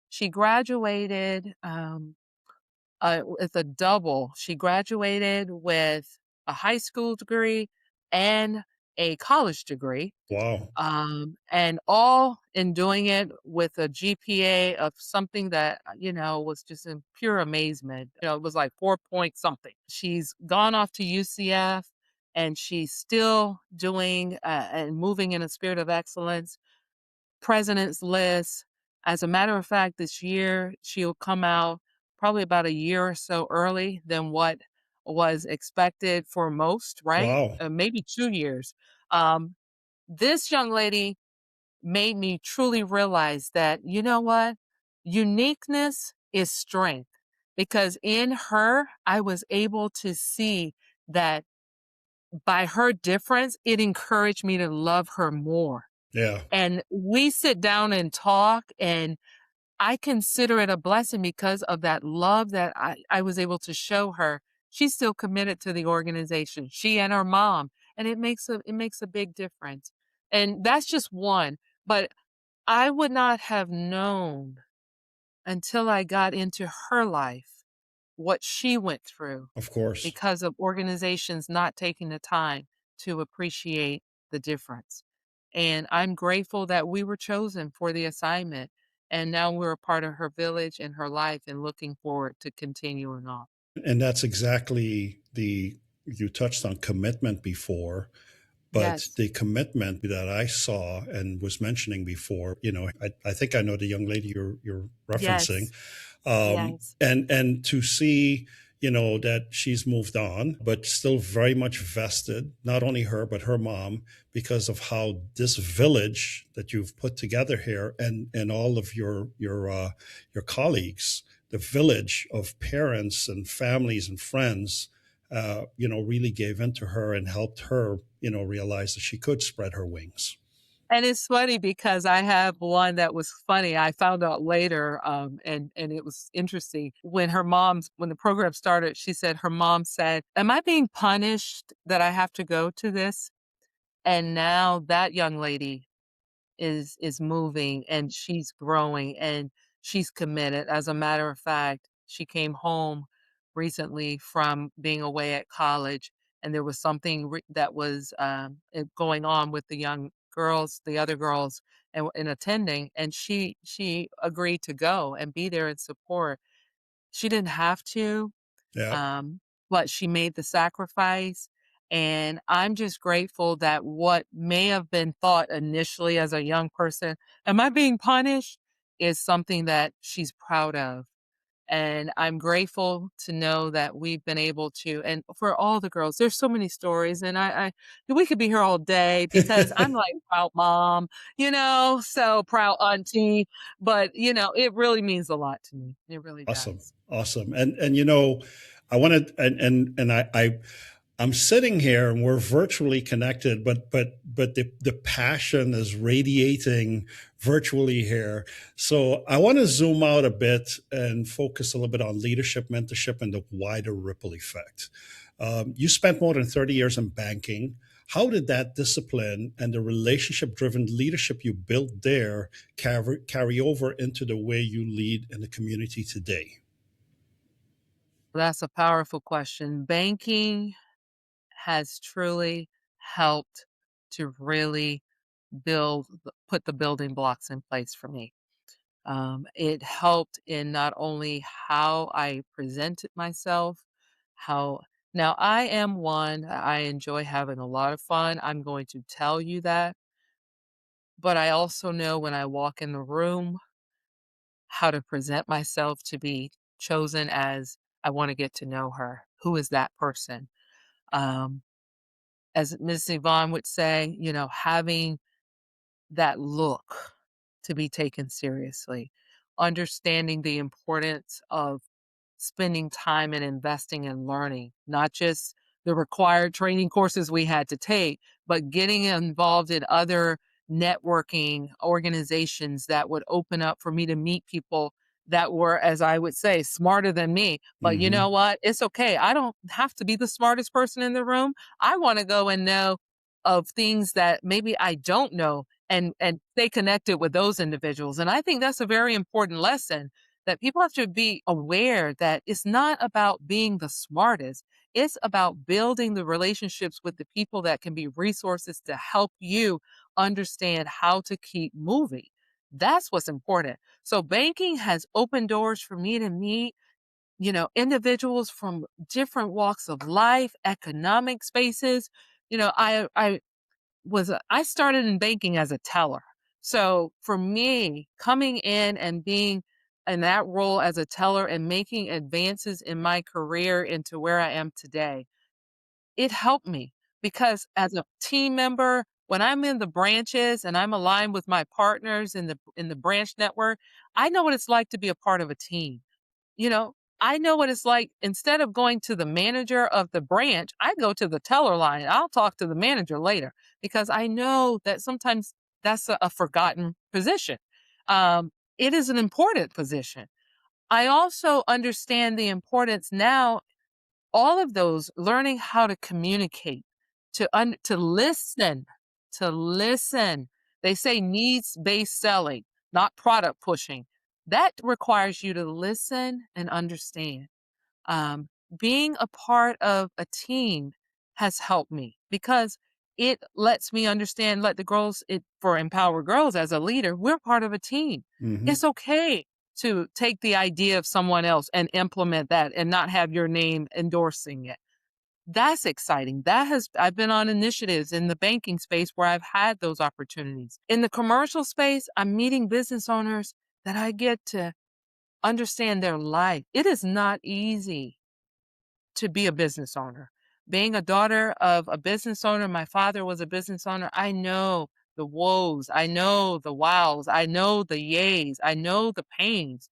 She graduated with a double. She graduated with a high school degree and a college degree, Wow. and all in doing it with a GPA of something that, was just in pure amazement. It was like 4 point something. She's gone off to UCF and she's still doing and moving in a spirit of excellence. President's list. As a matter of fact, this year she'll come out probably about a year or so early than what was expected for most, right? Wow. Maybe 2 years. Um, this young lady made me truly realize that, you know what? Uniqueness is strength because in her, I was able to see that by her difference, it encouraged me to love her more. Yeah. And we sit down and talk, and I consider it a blessing because of that love that I was able to show her. She's still committed to the organization, she and her mom, and it makes a big difference. And that's just one, but I would not have known until I got into her life what she went through Of course. because of organizations not taking the time to appreciate the difference. And I'm grateful that we were chosen for the assignment. And now we're a part of her village and her life and looking forward to continuing on. And that's exactly you touched on commitment before, but Yes. the commitment that I saw and was mentioning before, I think I know the young lady you're referencing, Yes. Yes. and to see, that she's moved on, but still very much vested, not only her but her mom, because of how this village that you've put together here, and all of your colleagues, the village of parents and families and friends, really gave into her and helped her, realize that she could spread her wings. And it's funny because I have one that was funny. I found out later, and it was interesting. When the program started, she said her mom said, "Am I being punished that I have to go to this?" And now that young lady is moving and she's growing and she's committed. As a matter of fact, she came home recently from being away at college, and there was something that was going on with the young girls, the other girls, and attending, and she agreed to go and be there and support. She didn't have to, Yeah, um, but she made the sacrifice. And I'm just grateful that what may have been thought initially as a young person, am I being punished? Is something that she's proud of. And I'm grateful to know that we've been able to, and for all the girls, there's so many stories, and we could be here all day because I'm like proud mom, so proud auntie, but it really means a lot to me. It really awesome, does. awesome, and I wanted, and I'm sitting here and we're virtually connected, but the passion is radiating virtually here. So I want to zoom out a bit and focus a little bit on leadership, mentorship, and the wider ripple effect. You spent more than 30 years in banking. How did that discipline and the relationship driven leadership you built there carry over into the way you lead in the community today? That's a powerful question. Banking has truly helped to really put the building blocks in place for me. It helped in not only how I presented myself, how now I am one, I enjoy having a lot of fun. I'm going to tell you that, but I also know when I walk in the room how to present myself to be chosen as I want to get to know her. Who is that person? Um, as Miss Yvonne would say, having that look to be taken seriously, understanding the importance of spending time and investing in learning, not just the required training courses we had to take, but getting involved in other networking organizations that would open up for me to meet people that were, as I would say, smarter than me. But you know Hmm. what? It's okay. I don't have to be the smartest person in the room. I want to go and know of things that maybe I don't know and stay connected with those individuals. And I think that's a very important lesson that people have to be aware that it's not about being the smartest. It's about building the relationships with the people that can be resources to help you understand how to keep moving. That's what's important. So banking has opened doors for me to meet, individuals from different walks of life, economic spaces. I started in banking as a teller. So for me, coming in and being in that role as a teller and making advances in my career into where I am today, it helped me because as a team member, when I'm in the branches and I'm aligned with my partners in the branch network, I know what it's like to be a part of a team. You know, I know what it's like. Instead of going to the manager of the branch, I go to the teller line. I'll talk to the manager later because I know that sometimes that's a forgotten position. It is an important position. I also understand the importance now, all of those learning how to communicate, to listen, to listen. They say needs-based selling, not product pushing. That requires you to listen and understand. Um, Being a part of a team has helped me because it lets me understand, let the girls, for Empower Girls as a leader, we're part of a team. Hmm. It's okay to take the idea of someone else and implement that and not have your name endorsing it. That's exciting. I've been on initiatives in the banking space where I've had those opportunities. In the commercial space, I'm meeting business owners that I get to understand their life. It is not easy to be a business owner. Being a daughter of a business owner, my father was a business owner. I know the woes, I know the wows, I know the yays, I know the pains.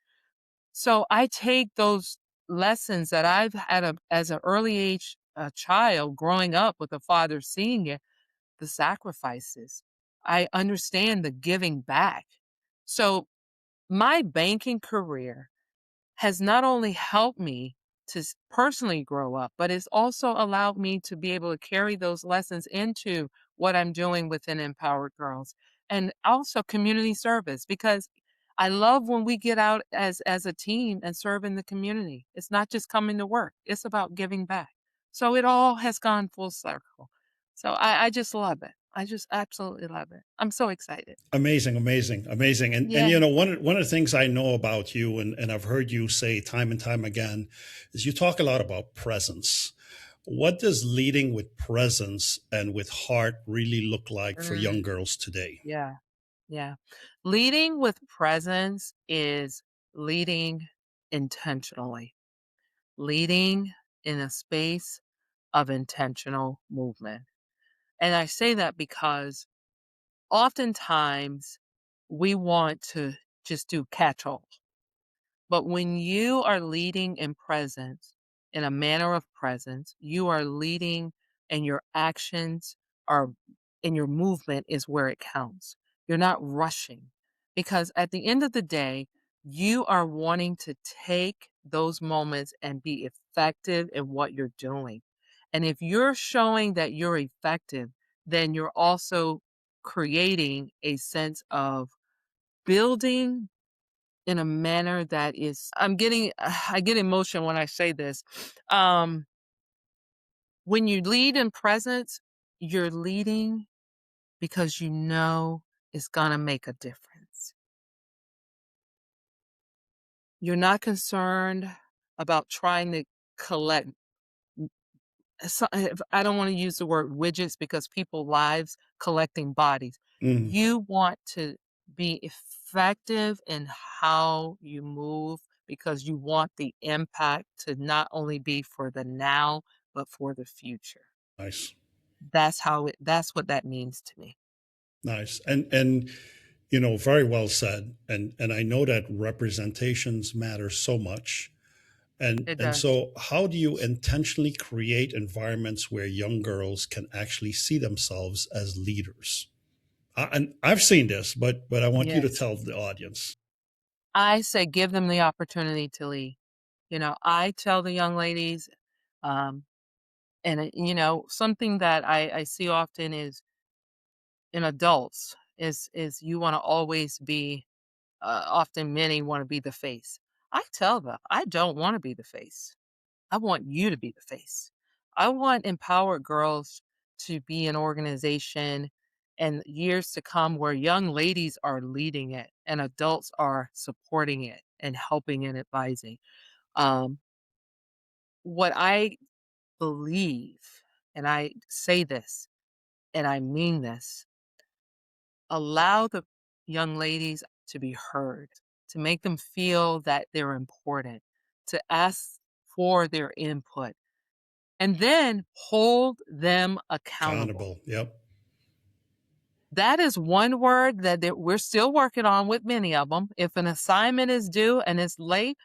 So I take those lessons that I've had as an early age child growing up with a father seeing it, the sacrifices. I understand the giving back. So my banking career has not only helped me to personally grow up, but it's also allowed me to be able to carry those lessons into what I'm doing within Empowered Girls and also community service because I love when we get out as a team and serve in the community. It's not just coming to work. It's about giving back. So it all has gone full circle. So I just love it. I just absolutely love it. I'm so excited. Amazing, amazing, amazing. And Yeah. you know, one of the things I know about you and I've heard you say time and time again is you talk a lot about presence. What does leading with presence and with heart really look like for young Mm, girls today? yeah. Yeah. Leading with presence is leading intentionally, leading in a space of intentional movement. And I say that because oftentimes we want to just do catch all. But when you are leading in presence, in a manner of presence. You are leading, and your actions are and your movement is where it counts. You're not rushing because at the end of the day, you are wanting to take those moments and be effective in what you're doing. And if you're showing that you're effective, then you're also creating a sense of building in a manner that is I'm getting I get emotion when I say this. Um, when you lead in presence, you're leading because you know it's gonna make a difference. You're not concerned about trying to collect I don't wanna use the word widgets because people lives collecting bodies. Mm, You want to be effective in how you move because you want the impact to not only be for the now, but for the future. nice. That's what that means to me. Nice. And very well said. And I know that representations matter so much. It And does. so how do you intentionally create environments where young girls can actually see themselves as leaders? And I've seen this, but I want you to Yes. tell the audience. I say give them the opportunity to lead. I tell the young ladies, um, something that I see often is in adults is you want to always be often many want to be the face. I tell them, I don't want to be the face. I want you to be the face. I want empowered girls to be an organization and years to come where young ladies are leading it and adults are supporting it and helping and advising. Um, what I believe, and I say this and I mean this, allow the young ladies to be heard, to make them feel that they're important, to ask for their input, and then hold them accountable. Accountable. Yep. That is one word that we're still working on with many of them. If an assignment is due and it's late,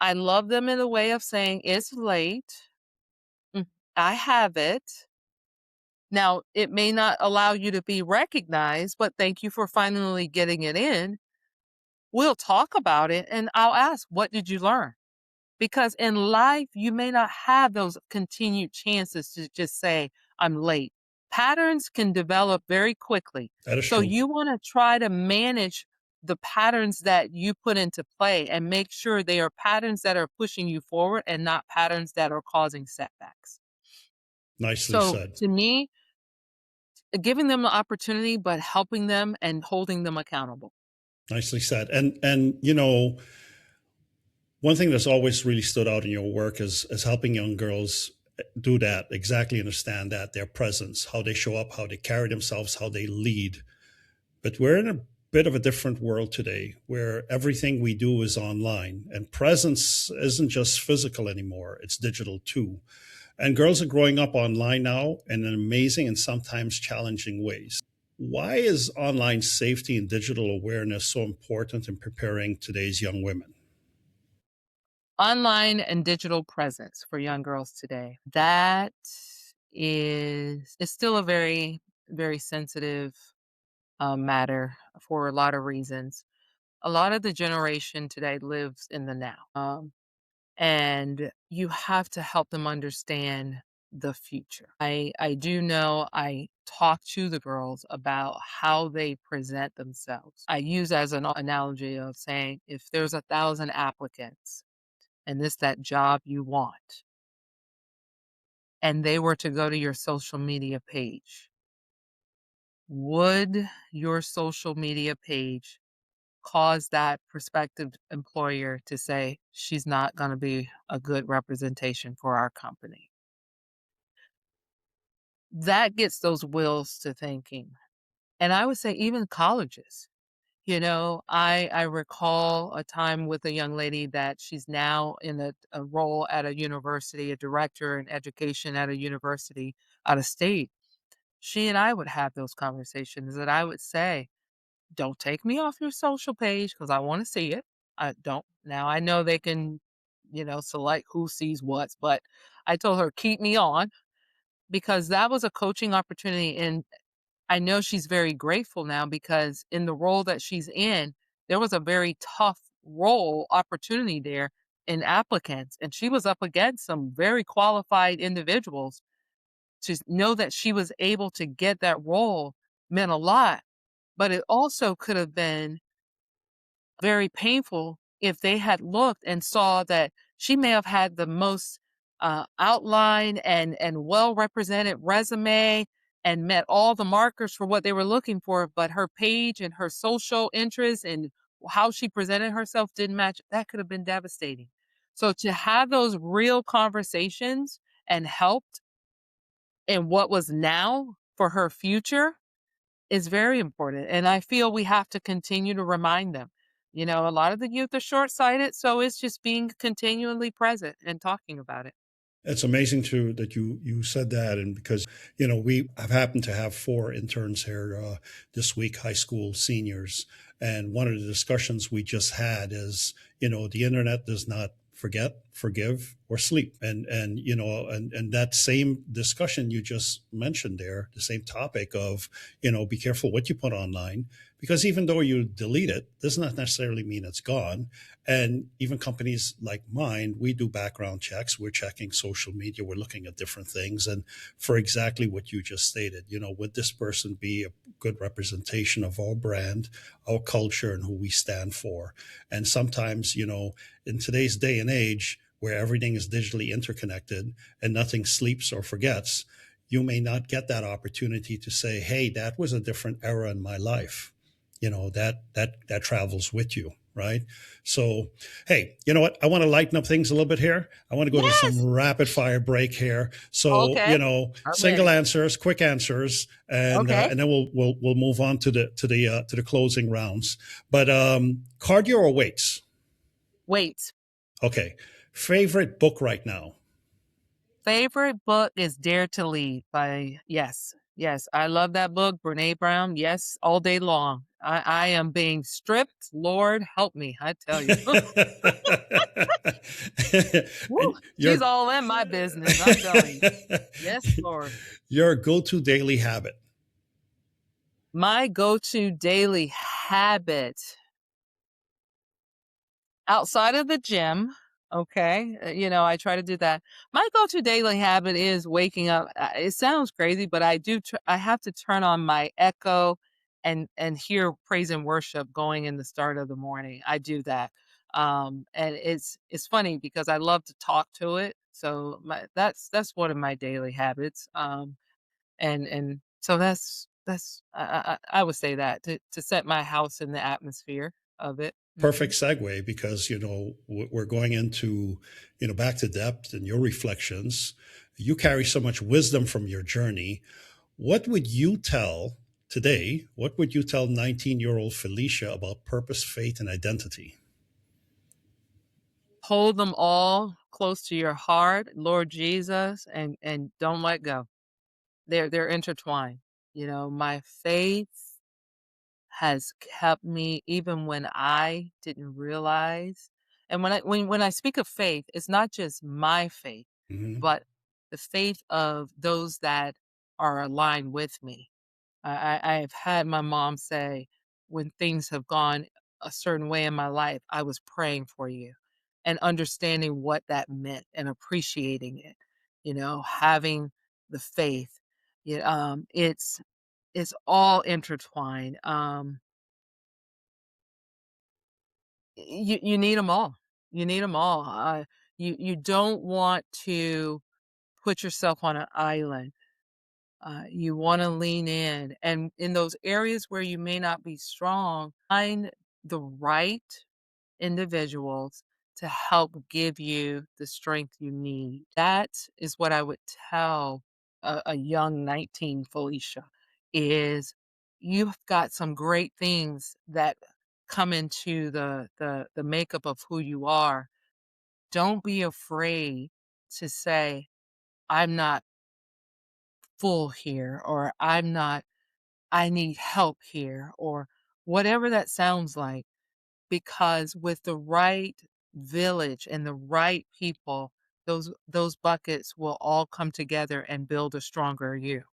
I love them in a way of saying, "It's late. Mm, I have it. Now, it may not allow you to be recognized, but thank you for finally getting it in. We'll talk about it, and I'll ask, what did you learn?" Because in life, you may not have those continued chances to just say, "I'm late." Patterns can develop very quickly. That is So true. you want to try to manage the patterns that you put into play and make sure they are patterns that are pushing you forward and not patterns that are causing setbacks. Nicely So said. to me, giving them the opportunity, but helping them and holding them accountable. Nicely said. And one thing that's always really stood out in your work is helping young girls do that, exactly understand that their presence, how they show up, how they carry themselves, how they lead. But we're in a bit of a different world today where everything we do is online and presence isn't just physical anymore, it's digital too. And girls are growing up online now in an amazing and sometimes challenging ways. Why is online safety and digital awareness so important in preparing today's young women? Online and digital presence for young girls today. That is still a very, very sensitive matter for a lot of reasons. A lot of the generation today lives in the now. And you have to help them understand the future. I do know I talk to the girls about how they present themselves. I use as an analogy of saying if there's 1,000 applicants and this that job you want, and they were to go to your social media page, would your social media page cause that prospective employer to say she's not going to be a good representation for our company? That gets those wheels to thinking. And I would say even colleges. I recall a time with a young lady that she's now in a role at a university, a director in education at a university out of state. She and I would have those conversations that I would say, "Don't take me off your social page because I wanna see it. I don't." Now I know they can select who sees what. But I told her, keep me on, because that was a coaching opportunity. And I know she's very grateful now, because in the role that she's in, there was a very tough role opportunity there in applicants. And she was up against some very qualified individuals. To know that she was able to get that role meant a lot, but it also could have been very painful if they had looked and saw that she may have had the most outlined and well represented resume and met all the markers for what they were looking for, but her page and her social interests and how she presented herself didn't match. That could have been devastating. So to have those real conversations and helped in what was now for her future is very important, and I feel we have to continue to remind them. A lot of the youth are short-sighted, so it's just being continually present and talking about it. It's amazing too that you said that, and because we have happened to have four interns here this week, high school seniors, and one of the discussions we just had is the internet does not forget, forgive, or sleep, and that same discussion you just mentioned there, the same topic of be careful what you put online, because even though you delete it, does not necessarily mean it's gone. And even companies like mine, we do background checks. We're checking social media. We're looking at different things. And for exactly what you just stated, would this person be a good representation of our brand, our culture, and who we stand for? And sometimes, in today's day and age, where everything is digitally interconnected and nothing sleeps or forgets, you may not get that opportunity to say, hey, that was a different era in my life. That travels with you, right? So, hey, you know what? I want to lighten up things a little bit here. I want to go to some Yes. rapid fire break here. So, Okay. I'm single ready. answers, quick answers, Okay. and then we'll move on to the closing rounds. But cardio or weights? Wait. Okay. Favorite book right now? Favorite book is Dare to Lead by yes. Yes, I love that book, Brene Brown. Yes, all day long. I am being stripped. Lord, help me, I tell you. Woo, And she's all in my business, I'm telling you. Yes, Lord. your go-to daily habit. My go-to daily habit outside of the gym, okay, I try to do that. My go-to daily habit is waking up. It sounds crazy, but I have to turn on my Echo and hear praise and worship going in the start of the morning. I do that. And it's funny because I love to talk to it. So that's one of my daily habits. And so that's I would say that to set my house in the atmosphere of it. Perfect segue, because we're going into back to depth and your reflections. You carry so much wisdom from your journey. What would you tell today? What would you tell 19-year-old Felicia about purpose, faith, and identity? Hold them all close to your heart, Lord Jesus, and don't let go. They're intertwined. My faith has kept me even when I didn't realize. And when I speak of faith, it's not just my faith, Hmm. but the faith of those that are aligned with me. I've had my mom say, when things have gone a certain way in my life, I was praying for you and understanding what that meant and appreciating it, having the faith. It's all intertwined. You need them all. You need them all. You don't want to put yourself on an island. You wanna lean in, and in those areas where you may not be strong, find the right individuals to help give you the strength you need. That is what I would tell a young 19 Felicia, is you've got some great things that come into the makeup of who you are. Don't be afraid to say, "I'm not full here," or I need help here, or whatever that sounds like, because with the right village and the right people, those buckets will all come together and build a stronger you.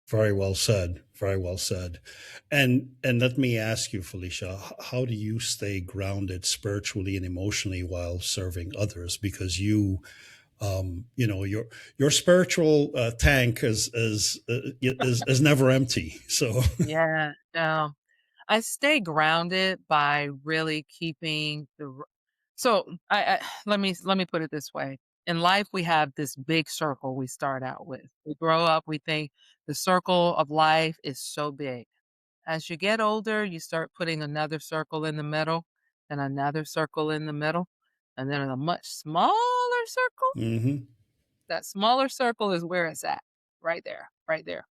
Very well said. Very well said. And let me ask you, Felicia, how do you stay grounded spiritually and emotionally while serving others? Because your spiritual tank is never empty. So Yeah, no. I stay grounded by really keeping so I let me put it this way. In life, we have this big circle we start out with. We grow up, we think the circle of life is so big. As you get older, you start putting another circle in the middle and another circle in the middle, and then a much smaller circle. hmm That smaller circle is where it's at. Right there, right there.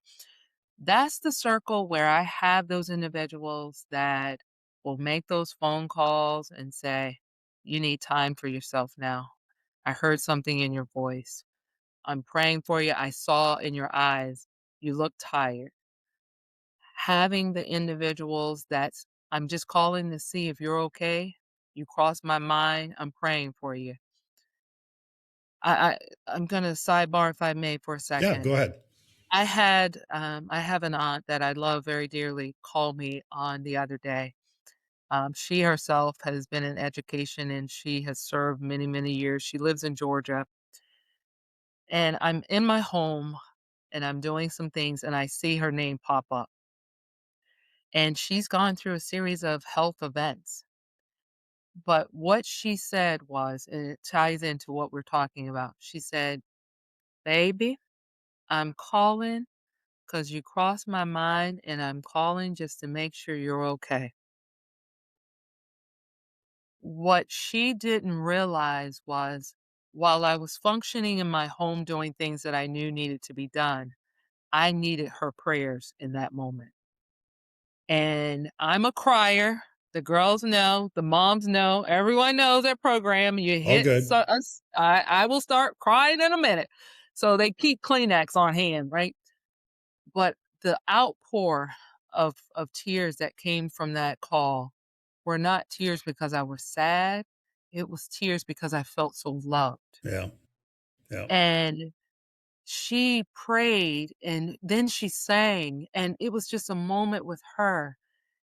That's the circle where I have those individuals that will make those phone calls and say, "You need time for yourself now. I heard something in your voice. I'm praying for you. I saw in your eyes. You look tired." Having the individuals that's, "I'm just calling to see if you're okay. You crossed my mind. I'm praying for you." I I'm gonna sidebar if I may for a yeah, second. go ahead. I have an aunt that I love very dearly call me on the other day. She herself has been in education and she has served many, many years. She lives in Georgia. And I'm in my home and I'm doing some things and I see her name pop up. And she's gone through a series of health events. But what she said was, and it ties into what we're talking about. She said, "Baby, I'm calling because you crossed my mind and I'm calling just to make sure you're okay." What she didn't realize was, while I was functioning in my home doing things that I knew needed to be done, I needed her prayers in that moment. And I'm a crier. The girls know, the moms know, everyone knows that program. You All hit good. us, I will start crying in a minute. So they keep Kleenex on hand, right? But the outpour of tears that came from that call were not tears because I was sad, it was tears because I felt so loved. Yeah. Yeah. And she prayed, and then she sang, and it was just a moment with her,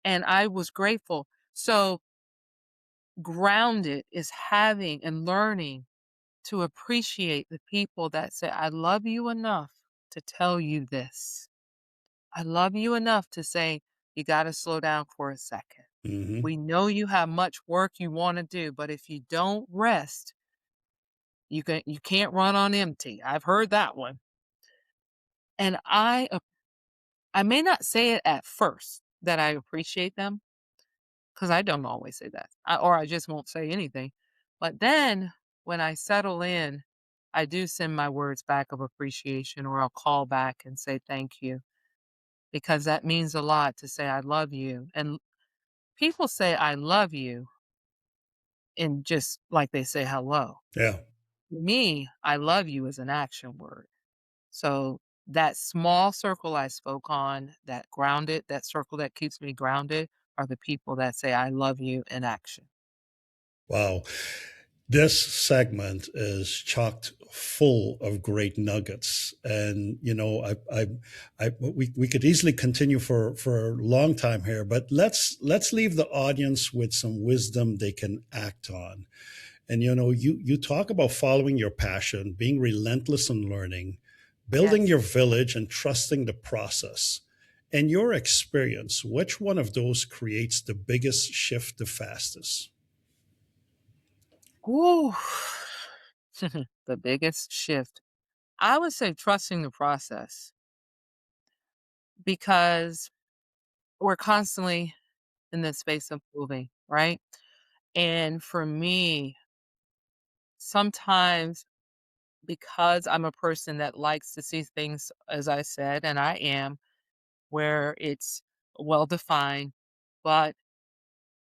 and I was grateful. So, grounded is having and learning to appreciate the people that say, "I love you enough to tell you this. I love you enough to say, you gotta slow down for a second. hmm We know you have much work you wanna do, but if you don't rest, you can't run on empty." I've heard that one. And I may not say it at first that I appreciate them, because I don't always say that, or I just won't say anything. But then when I settle in, I do send my words back of appreciation, or I'll call back and say thank you, because that means a lot to say I love you. And people say I love you and just like they say hello. Yeah. Me, I love you is an action word. So that small circle I spoke on, that grounded, that circle that keeps me grounded are the people that say I love you in action. Wow. This segment is chocked full of great nuggets, and we could easily continue for a long time here, but let's leave the audience with some wisdom they can act on. And you talk about following your passion, being relentless in learning, building Yes. your village, and trusting the process. In your experience, which one of those creates the biggest shift the fastest? Ooh. The biggest shift. I would say trusting the process, because we're constantly in this space of moving, right? And for me, sometimes, because I'm a person that likes to see things, as I said, and I am, where it's well defined, but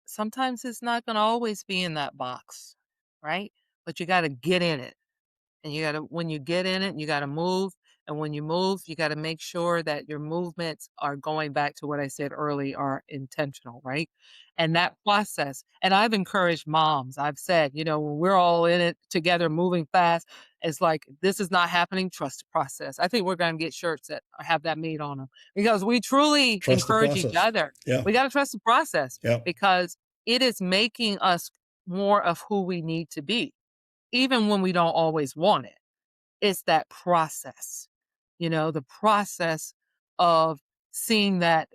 sometimes it's not going to always be in that box, right? But you got to get in it. And you got to, when you get in it, you got to move. And when you move, you got to make sure that your movements are going back to what I said early, are intentional, right? And that process, and I've encouraged moms, I've said, when we're all in it together, moving fast, it's like, this is not happening. Trust the process. I think we're going to get shirts that have that made on them because we truly Trust the encourage each process. other. Yeah. We got to trust the process Yeah. because it is making us more of who we need to be, even when we don't always want it. It's that process, the process of seeing that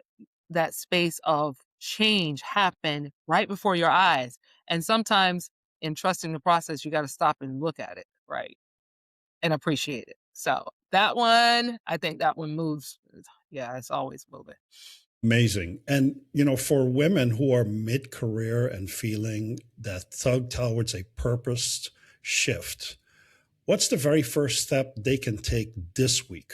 space of change happen right before your eyes. And sometimes in trusting the process, you got to stop and look at it, right? And appreciate it. So that one, I think that one moves. Yeah, it's always moving. Amazing. And, for women who are mid career and feeling that tug towards a purposed shift, what's the very first step they can take this week?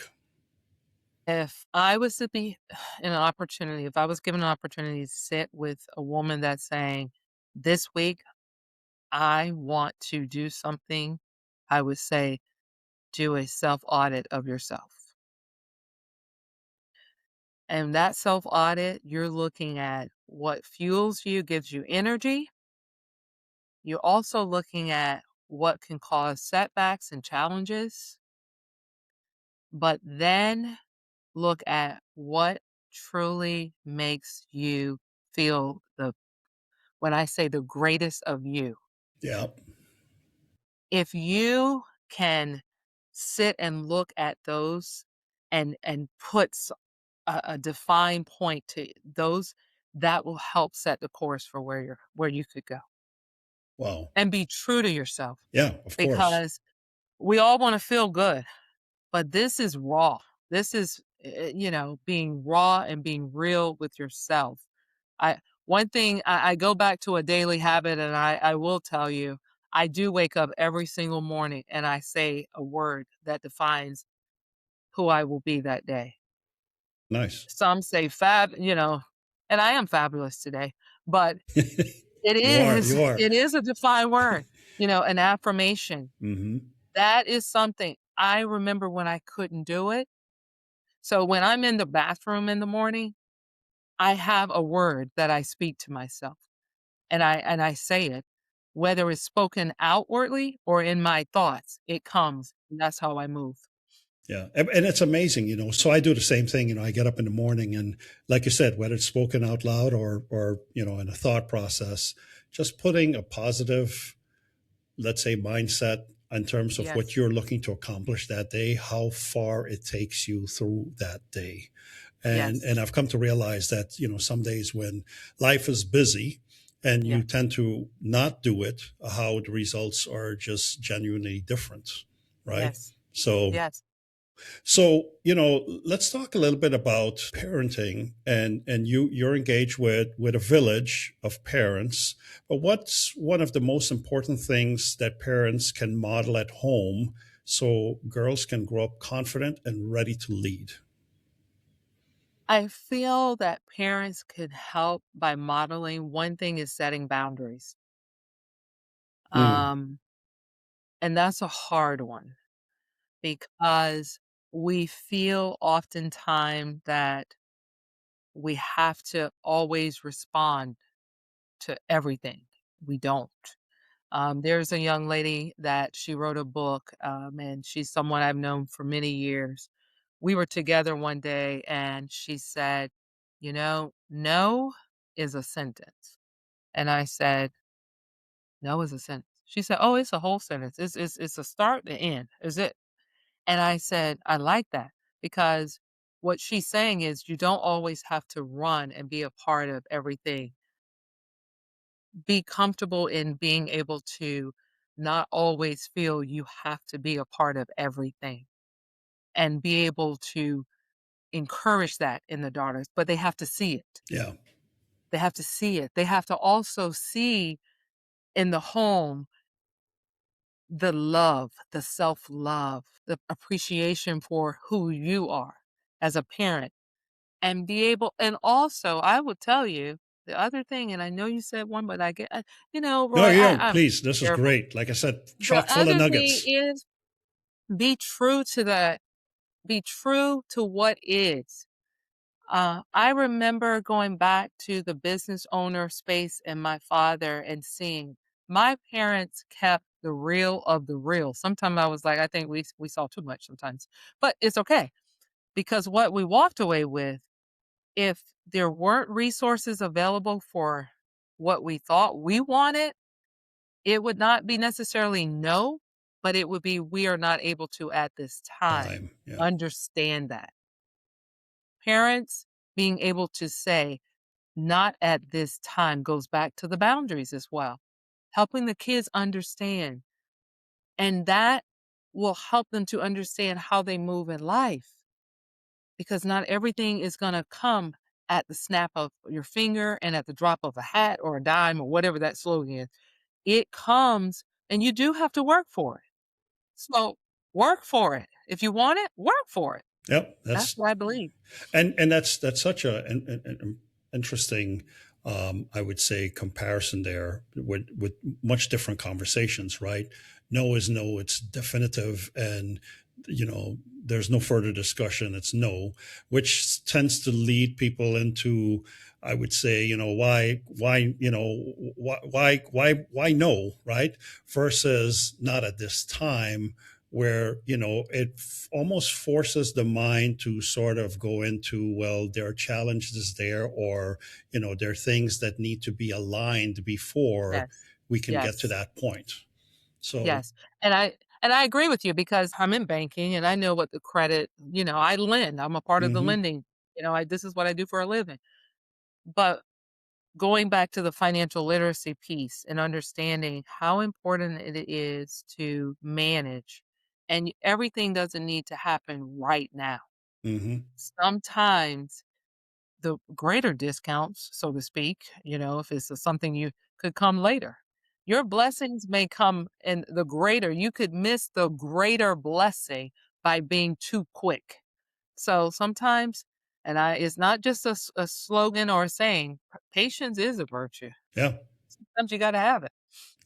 If I was to be in an opportunity, if I was given an opportunity to sit with a woman that's saying, this week, I want to do something, I would say, do a self audit of yourself. And that self audit, you're looking at what fuels you, gives you energy. You're also looking at what can cause setbacks and challenges, but then look at what truly makes you feel when I say the greatest of you. Yeah. If you can sit and look at those and put a defined point to those, that will help set the course for where you could go. Wow. And be true to yourself Yeah, of course. because we all want to feel good, but this is raw. This is being raw and being real with yourself. I One thing, I go back to a daily habit, and I will tell you, I do wake up every single morning and I say a word that defines who I will be that day. Nice. Some say and I am fabulous today, but it You are. is, You are. it is a defined word, an affirmation. Hmm. That is something I remember when I couldn't do it. So when I'm in the bathroom in the morning, I have a word that I speak to myself. And I say it, whether it's spoken outwardly or in my thoughts, it comes. And that's how I move. Yeah. And it's amazing, So I do the same thing. I get up in the morning and, like you said, whether it's spoken out loud or, in a thought process, just putting a positive, let's say, mindset in terms of what Yes. you're looking to accomplish that day, how far it takes you through that day. And Yes. and I've come to realize that, some days when life is busy and you Yes. tend to not do it, how the results are just genuinely different, right? Yes. So Yes. let's talk a little bit about parenting, and you're engaged with a village of parents. But what's one of the most important things that parents can model at home so girls can grow up confident and ready to lead? I feel that parents could help by modeling. One thing is setting boundaries. Mm, Um, and that's a hard one because we feel oftentimes that we have to always respond to everything. We don't. There's a young lady that she wrote a book, and she's someone I've known for many years. We were together one day, and she said, no is a sentence. And I said, no is a sentence. She said, oh, it's a whole sentence. It's a start and end. Is it? And I said, I like that because what she's saying is you don't always have to run and be a part of everything. Be comfortable in being able to not always feel you have to be a part of everything and be able to encourage that in the daughters, but they have to see it. yeah. They have to see it. They have to also see in the home the love, the self love, the appreciation for who you are as a parent and be able, and also I would tell you the other thing, and I know you said one, but No, Roy, yeah, I'm please. This is careful. great. Like I said, The chock full of other thing nuggets. is be true to that be true to what is. I remember going back to the business owner space and my father and seeing my parents kept the real of the real. Sometimes I was like, I think we saw too much sometimes, but it's okay because what we walked away with, if there weren't resources available for what we thought we wanted, it would not be necessarily no, but it would be we are not able to at this time Time. Yeah. understand that. Parents being able to say, not at this time goes back to the boundaries as well. Helping the kids understand, and that will help them to understand how they move in life because not everything is going to come at the snap of your finger and at the drop of a hat or a dime or whatever that slogan is. It comes and you do have to work for it. So work for it. If you want it, work for it. Yep. That's what I believe. And that's such an interesting, I would say, comparison there with much different conversations, right? No is no, it's definitive, and there's no further discussion. It's no, which tends to lead people into, I would say, why no, right? Versus not at this time, where almost forces the mind to sort of go into, well, there are challenges there, or there are things that need to be aligned before Yes. we can get to Yes. that point. So. Yes, and I agree with you because I'm in banking and I know what the credit, I lend. I'm a part of the Hmm. lending. This is what I do for a living. But going back to the financial literacy piece and understanding how important it is to manage, and everything doesn't need to happen right now. Hmm. Sometimes the greater discounts, so to speak, if it's something you could come later. Your blessings may come in the greater. You could miss the greater blessing by being too quick. So sometimes, it's not just a slogan or a saying, patience is a virtue. Yeah. Sometimes you got to have it.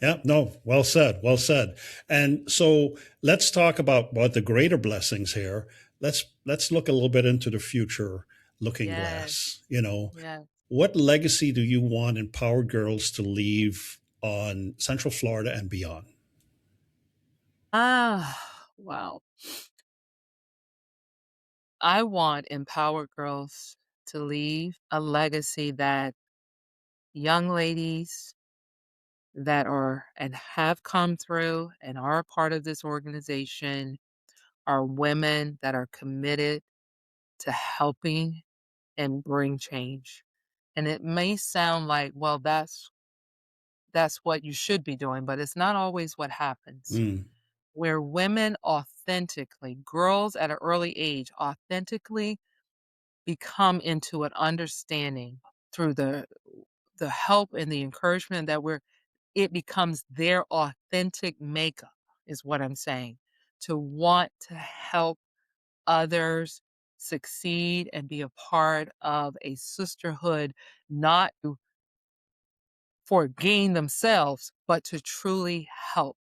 Yeah, no, well said, well said. And so let's talk about what the greater blessings here. Let's look a little bit into the future looking Yes, glass. yes. What legacy do you want Empowered Girls to leave on Central Florida and beyond? Wow. I want empowered girls to leave a legacy that young ladies that are and have come through and are a part of this organization are women that are committed to helping and bring change. And it may sound like, well, that's what you should be doing, but it's not always what happens. Mm, Where women authentically, girls at an early age, authentically become into an understanding through the help and the encouragement that it becomes their authentic makeup is what I'm saying, to want to help others succeed and be a part of a sisterhood, not for gain themselves, but to truly help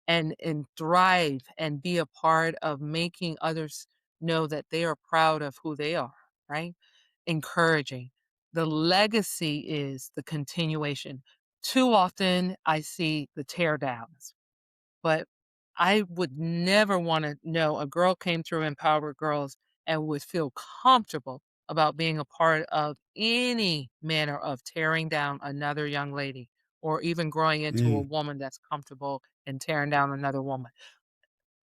and thrive and be a part of making others know that they are proud of who they are, right? Encouraging. The legacy is the continuation. Too often I see the tear downs, but I would never want to know a girl came through Empowered Girls and would feel comfortable about being a part of any manner of tearing down another young lady or even growing into a mm. woman that's comfortable in tearing down another woman.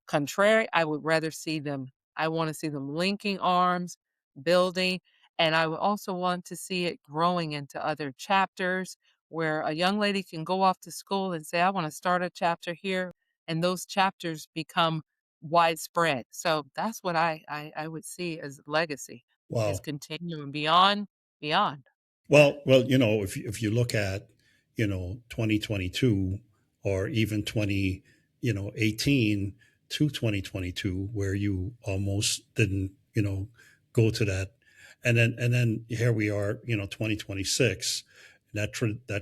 Contrary, I wanna see them linking arms, building, and I would also want to see it growing into other chapters where a young lady can go off to school and say, "I wanna start a chapter here," and those chapters become widespread. So that's what I would see as legacy, is Wow. continuing beyond. Yeah. Well, if you look at, 2022, or even 18 to 2022, where you almost didn't, go to that. And then here we are, 2026. That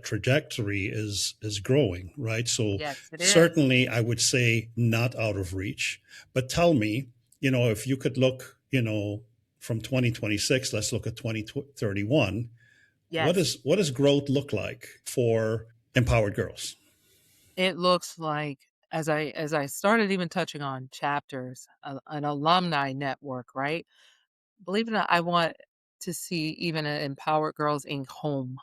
trajectory is growing, right? So Yes, it is. certainly I would say not out of reach. But tell me, if you could look, from 2026, let's look at 2031. Yes. What does growth look like for empowered girls? It looks like, as I started even touching on chapters, an alumni network, right? Believe it or not, I want to see even an Empowered Girls Inc. home.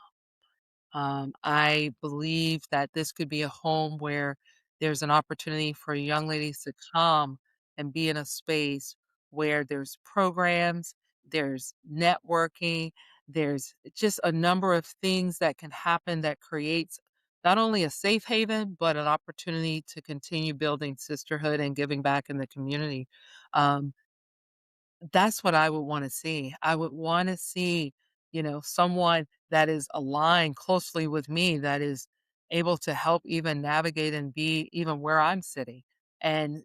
I believe that this could be a home where there's an opportunity for young ladies to come and be in a space where there's programs, there's networking, there's just a number of things that can happen that creates not only a safe haven, but an opportunity to continue building sisterhood and giving back in the community. Um, that's what I would wanna see. I would wanna see, someone that is aligned closely with me, that is able to help even navigate and be even where I'm sitting, and,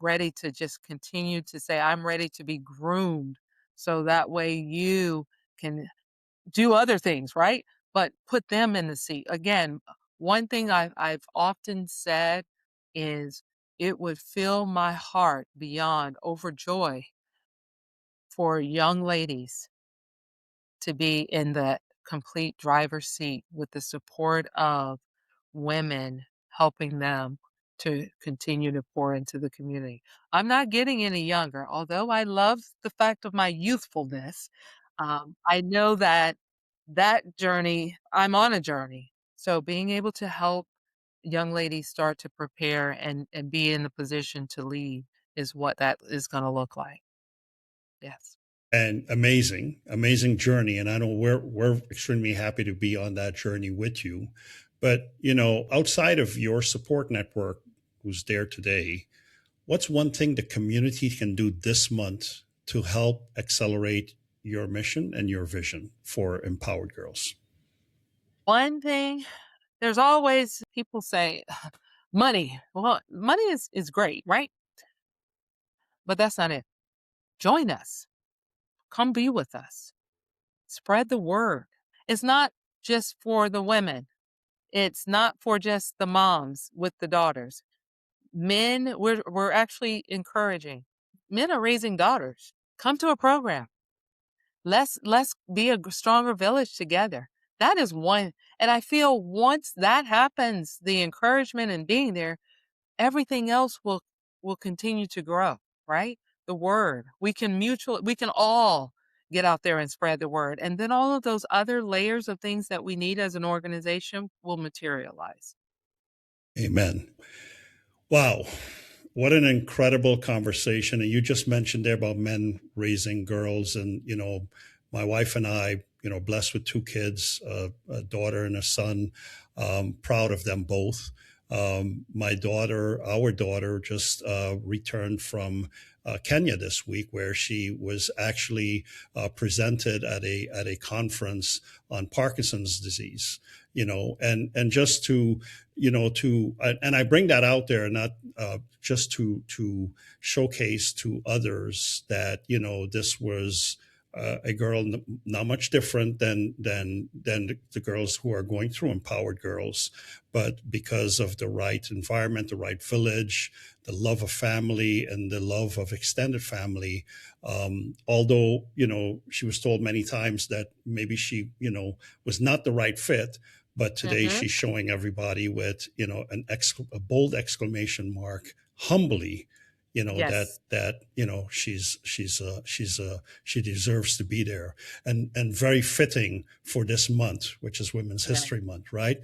ready to just continue to say, "I'm ready to be groomed," so that way you can do other things, right? But put them in the seat. Again, one thing I've often said is, "It would fill my heart beyond overjoy for young ladies to be in the complete driver's seat with the support of women helping them to continue to pour into the community." I'm not getting any younger, although I love the fact of my youthfulness. I know that that journey, I'm on a journey. So being able to help young ladies start to prepare and be in the position to lead is what that is going to look like. Yes. And amazing journey. And I know we're extremely happy to be on that journey with you. But outside of your support network, who's there today, what's one thing the community can do this month to help accelerate your mission and your vision for empowered girls? One thing, there's always people say money. Well, money is great, right? But that's not it. Join us. Come be with us. Spread the word. It's not just for the women. It's not for just the moms with the daughters. Men, we're actually encouraging. Men are raising daughters. Come to a program. Let's be a stronger village together. That is one, and I feel once that happens, the encouragement and being there, everything else will continue to grow, right? The word. We can all get out there and spread the word. And then all of those other layers of things that we need as an organization will materialize. Amen. Wow. What an incredible conversation. And you just mentioned there about men raising girls. And, my wife and I, blessed with two kids, a daughter and a son, proud of them both. Our daughter just returned from Kenya this week, where she was actually presented at a conference on Parkinson's disease. And just to and I bring that out there not just to showcase to others that this was a girl not much different than the girls who are going through empowered girls, but because of the right environment, the right village, the love of family, and the love of extended family. Although she was told many times that maybe she was not the right fit, but today Mhm. she's showing everybody with a bold exclamation mark, humbly, Yes. that she deserves to be there, and very fitting for this month, which is Women's Yeah. History Month, right?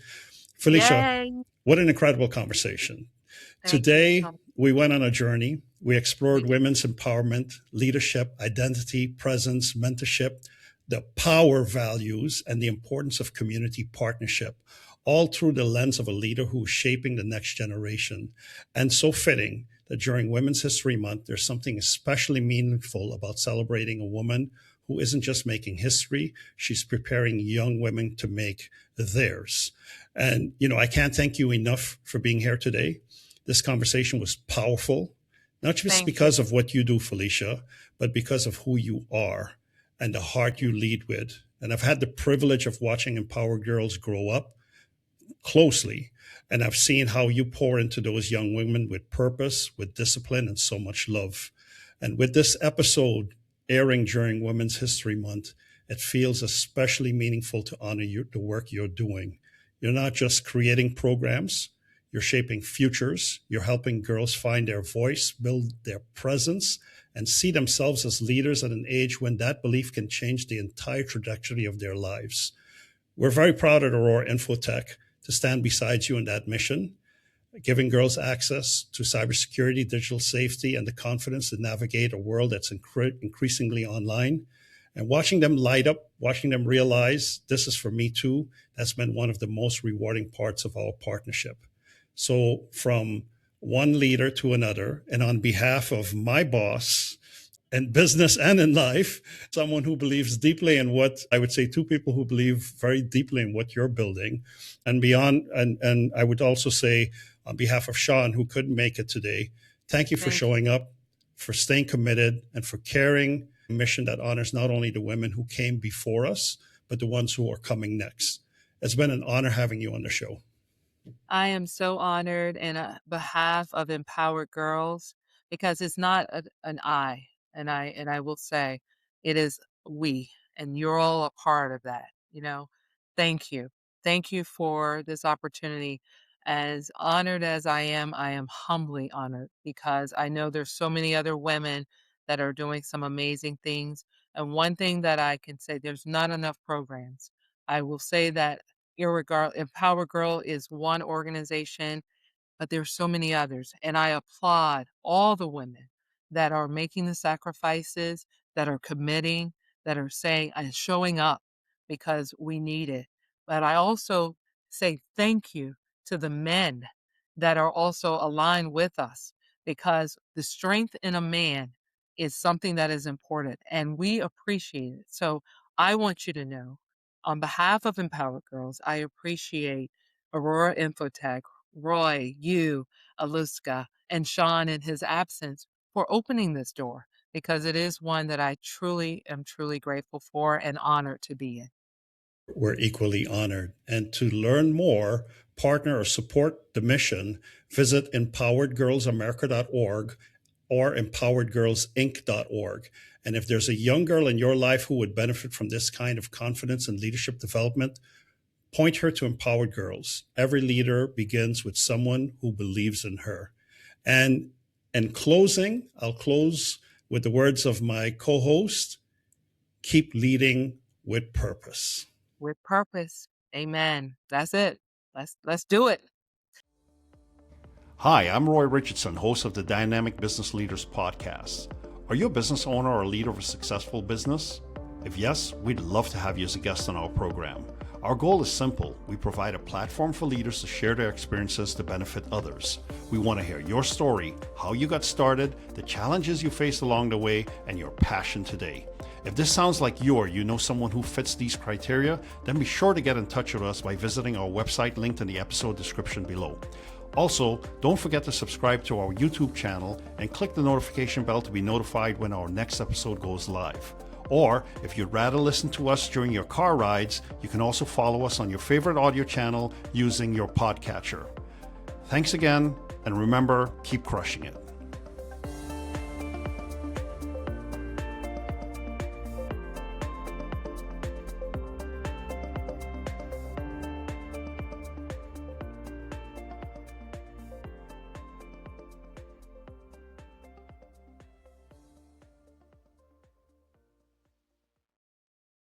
Felicia, Yay. what an incredible conversation. Thank you so Today, much. we went on a journey. We We explored did. women's empowerment, leadership, identity, presence, mentorship, the power values, and the importance of community partnership, all through the lens of a leader who is shaping the next generation. And so fitting that during Women's History Month, there's something especially meaningful about celebrating a woman who isn't just making history, she's preparing young women to make theirs. And, I can't thank you enough for being here today. This conversation was powerful, not just Thank you. because of what you do, Felicia, but because of who you are and the heart you lead with. And I've had the privilege of watching Empowered Girls grow up closely. And I've seen how you pour into those young women with purpose, with discipline, and so much love. And with this episode airing during Women's History Month, it feels especially meaningful to honor the work you're doing. You're not just creating programs, you're shaping futures. You're helping girls find their voice, build their presence, and see themselves as leaders at an age when that belief can change the entire trajectory of their lives. We're very proud at Aurora Infotech to stand beside you in that mission, giving girls access to cybersecurity, digital safety, and the confidence to navigate a world that's increasingly online. And watching them light up, watching them realize this is for me too, that's been one of the most rewarding parts of our partnership. So from one leader to another, and on behalf of my boss in business and in life, someone who believes deeply in what I would say two people who believe very deeply in what you're building and beyond. And I would also say on behalf of Sean, who couldn't make it today, thank you for showing up, for staying committed, and for carrying a mission that honors not only the women who came before us, but the ones who are coming next. It's been an honor having you on the show. I am so honored in behalf of Empowered Girls because it's not an I, and I will say it is we, and you're all a part of that. Thank you, thank you for this opportunity. As honored as I am humbly honored because I know there's so many other women that are doing some amazing things. And one thing that I can say, there's not enough programs. I will say that Empower Girl is one organization, but there's so many others. And I applaud all the women that are making the sacrifices, that are committing, that are saying and showing up because we need it. But I also say thank you to the men that are also aligned with us because the strength in a man is something that is important and we appreciate it. So I want you to know on behalf of Empowered Girls, I appreciate Aurora Infotech, Roy, you, Aluska, and Sean in his absence for opening this door because it is one that I truly am truly grateful for and honored to be in. We're equally honored. And to learn more, partner, or support the mission, visit empoweredgirlsamerica.org or empoweredgirlsinc.org. And if there's a young girl in your life who would benefit from this kind of confidence and leadership development, point her to Empowered Girls. Every leader begins with someone who believes in her. And in closing, I'll close with the words of my co-host, keep leading with purpose. With purpose. Amen. That's it. Let's do it. Hi, I'm Roy Richardson, host of the Dynamic Business Leaders Podcast. Are you a business owner or a leader of a successful business? If yes, we'd love to have you as a guest on our program. Our goal is simple. We provide a platform for leaders to share their experiences to benefit others. We want to hear your story, how you got started, the challenges you faced along the way, and your passion today. If this sounds like you or you know someone who fits these criteria, then be sure to get in touch with us by visiting our website linked in the episode description below. Also, don't forget to subscribe to our YouTube channel and click the notification bell to be notified when our next episode goes live. Or, if you'd rather listen to us during your car rides, you can also follow us on your favorite audio channel using your podcatcher. Thanks again, and remember, keep crushing it.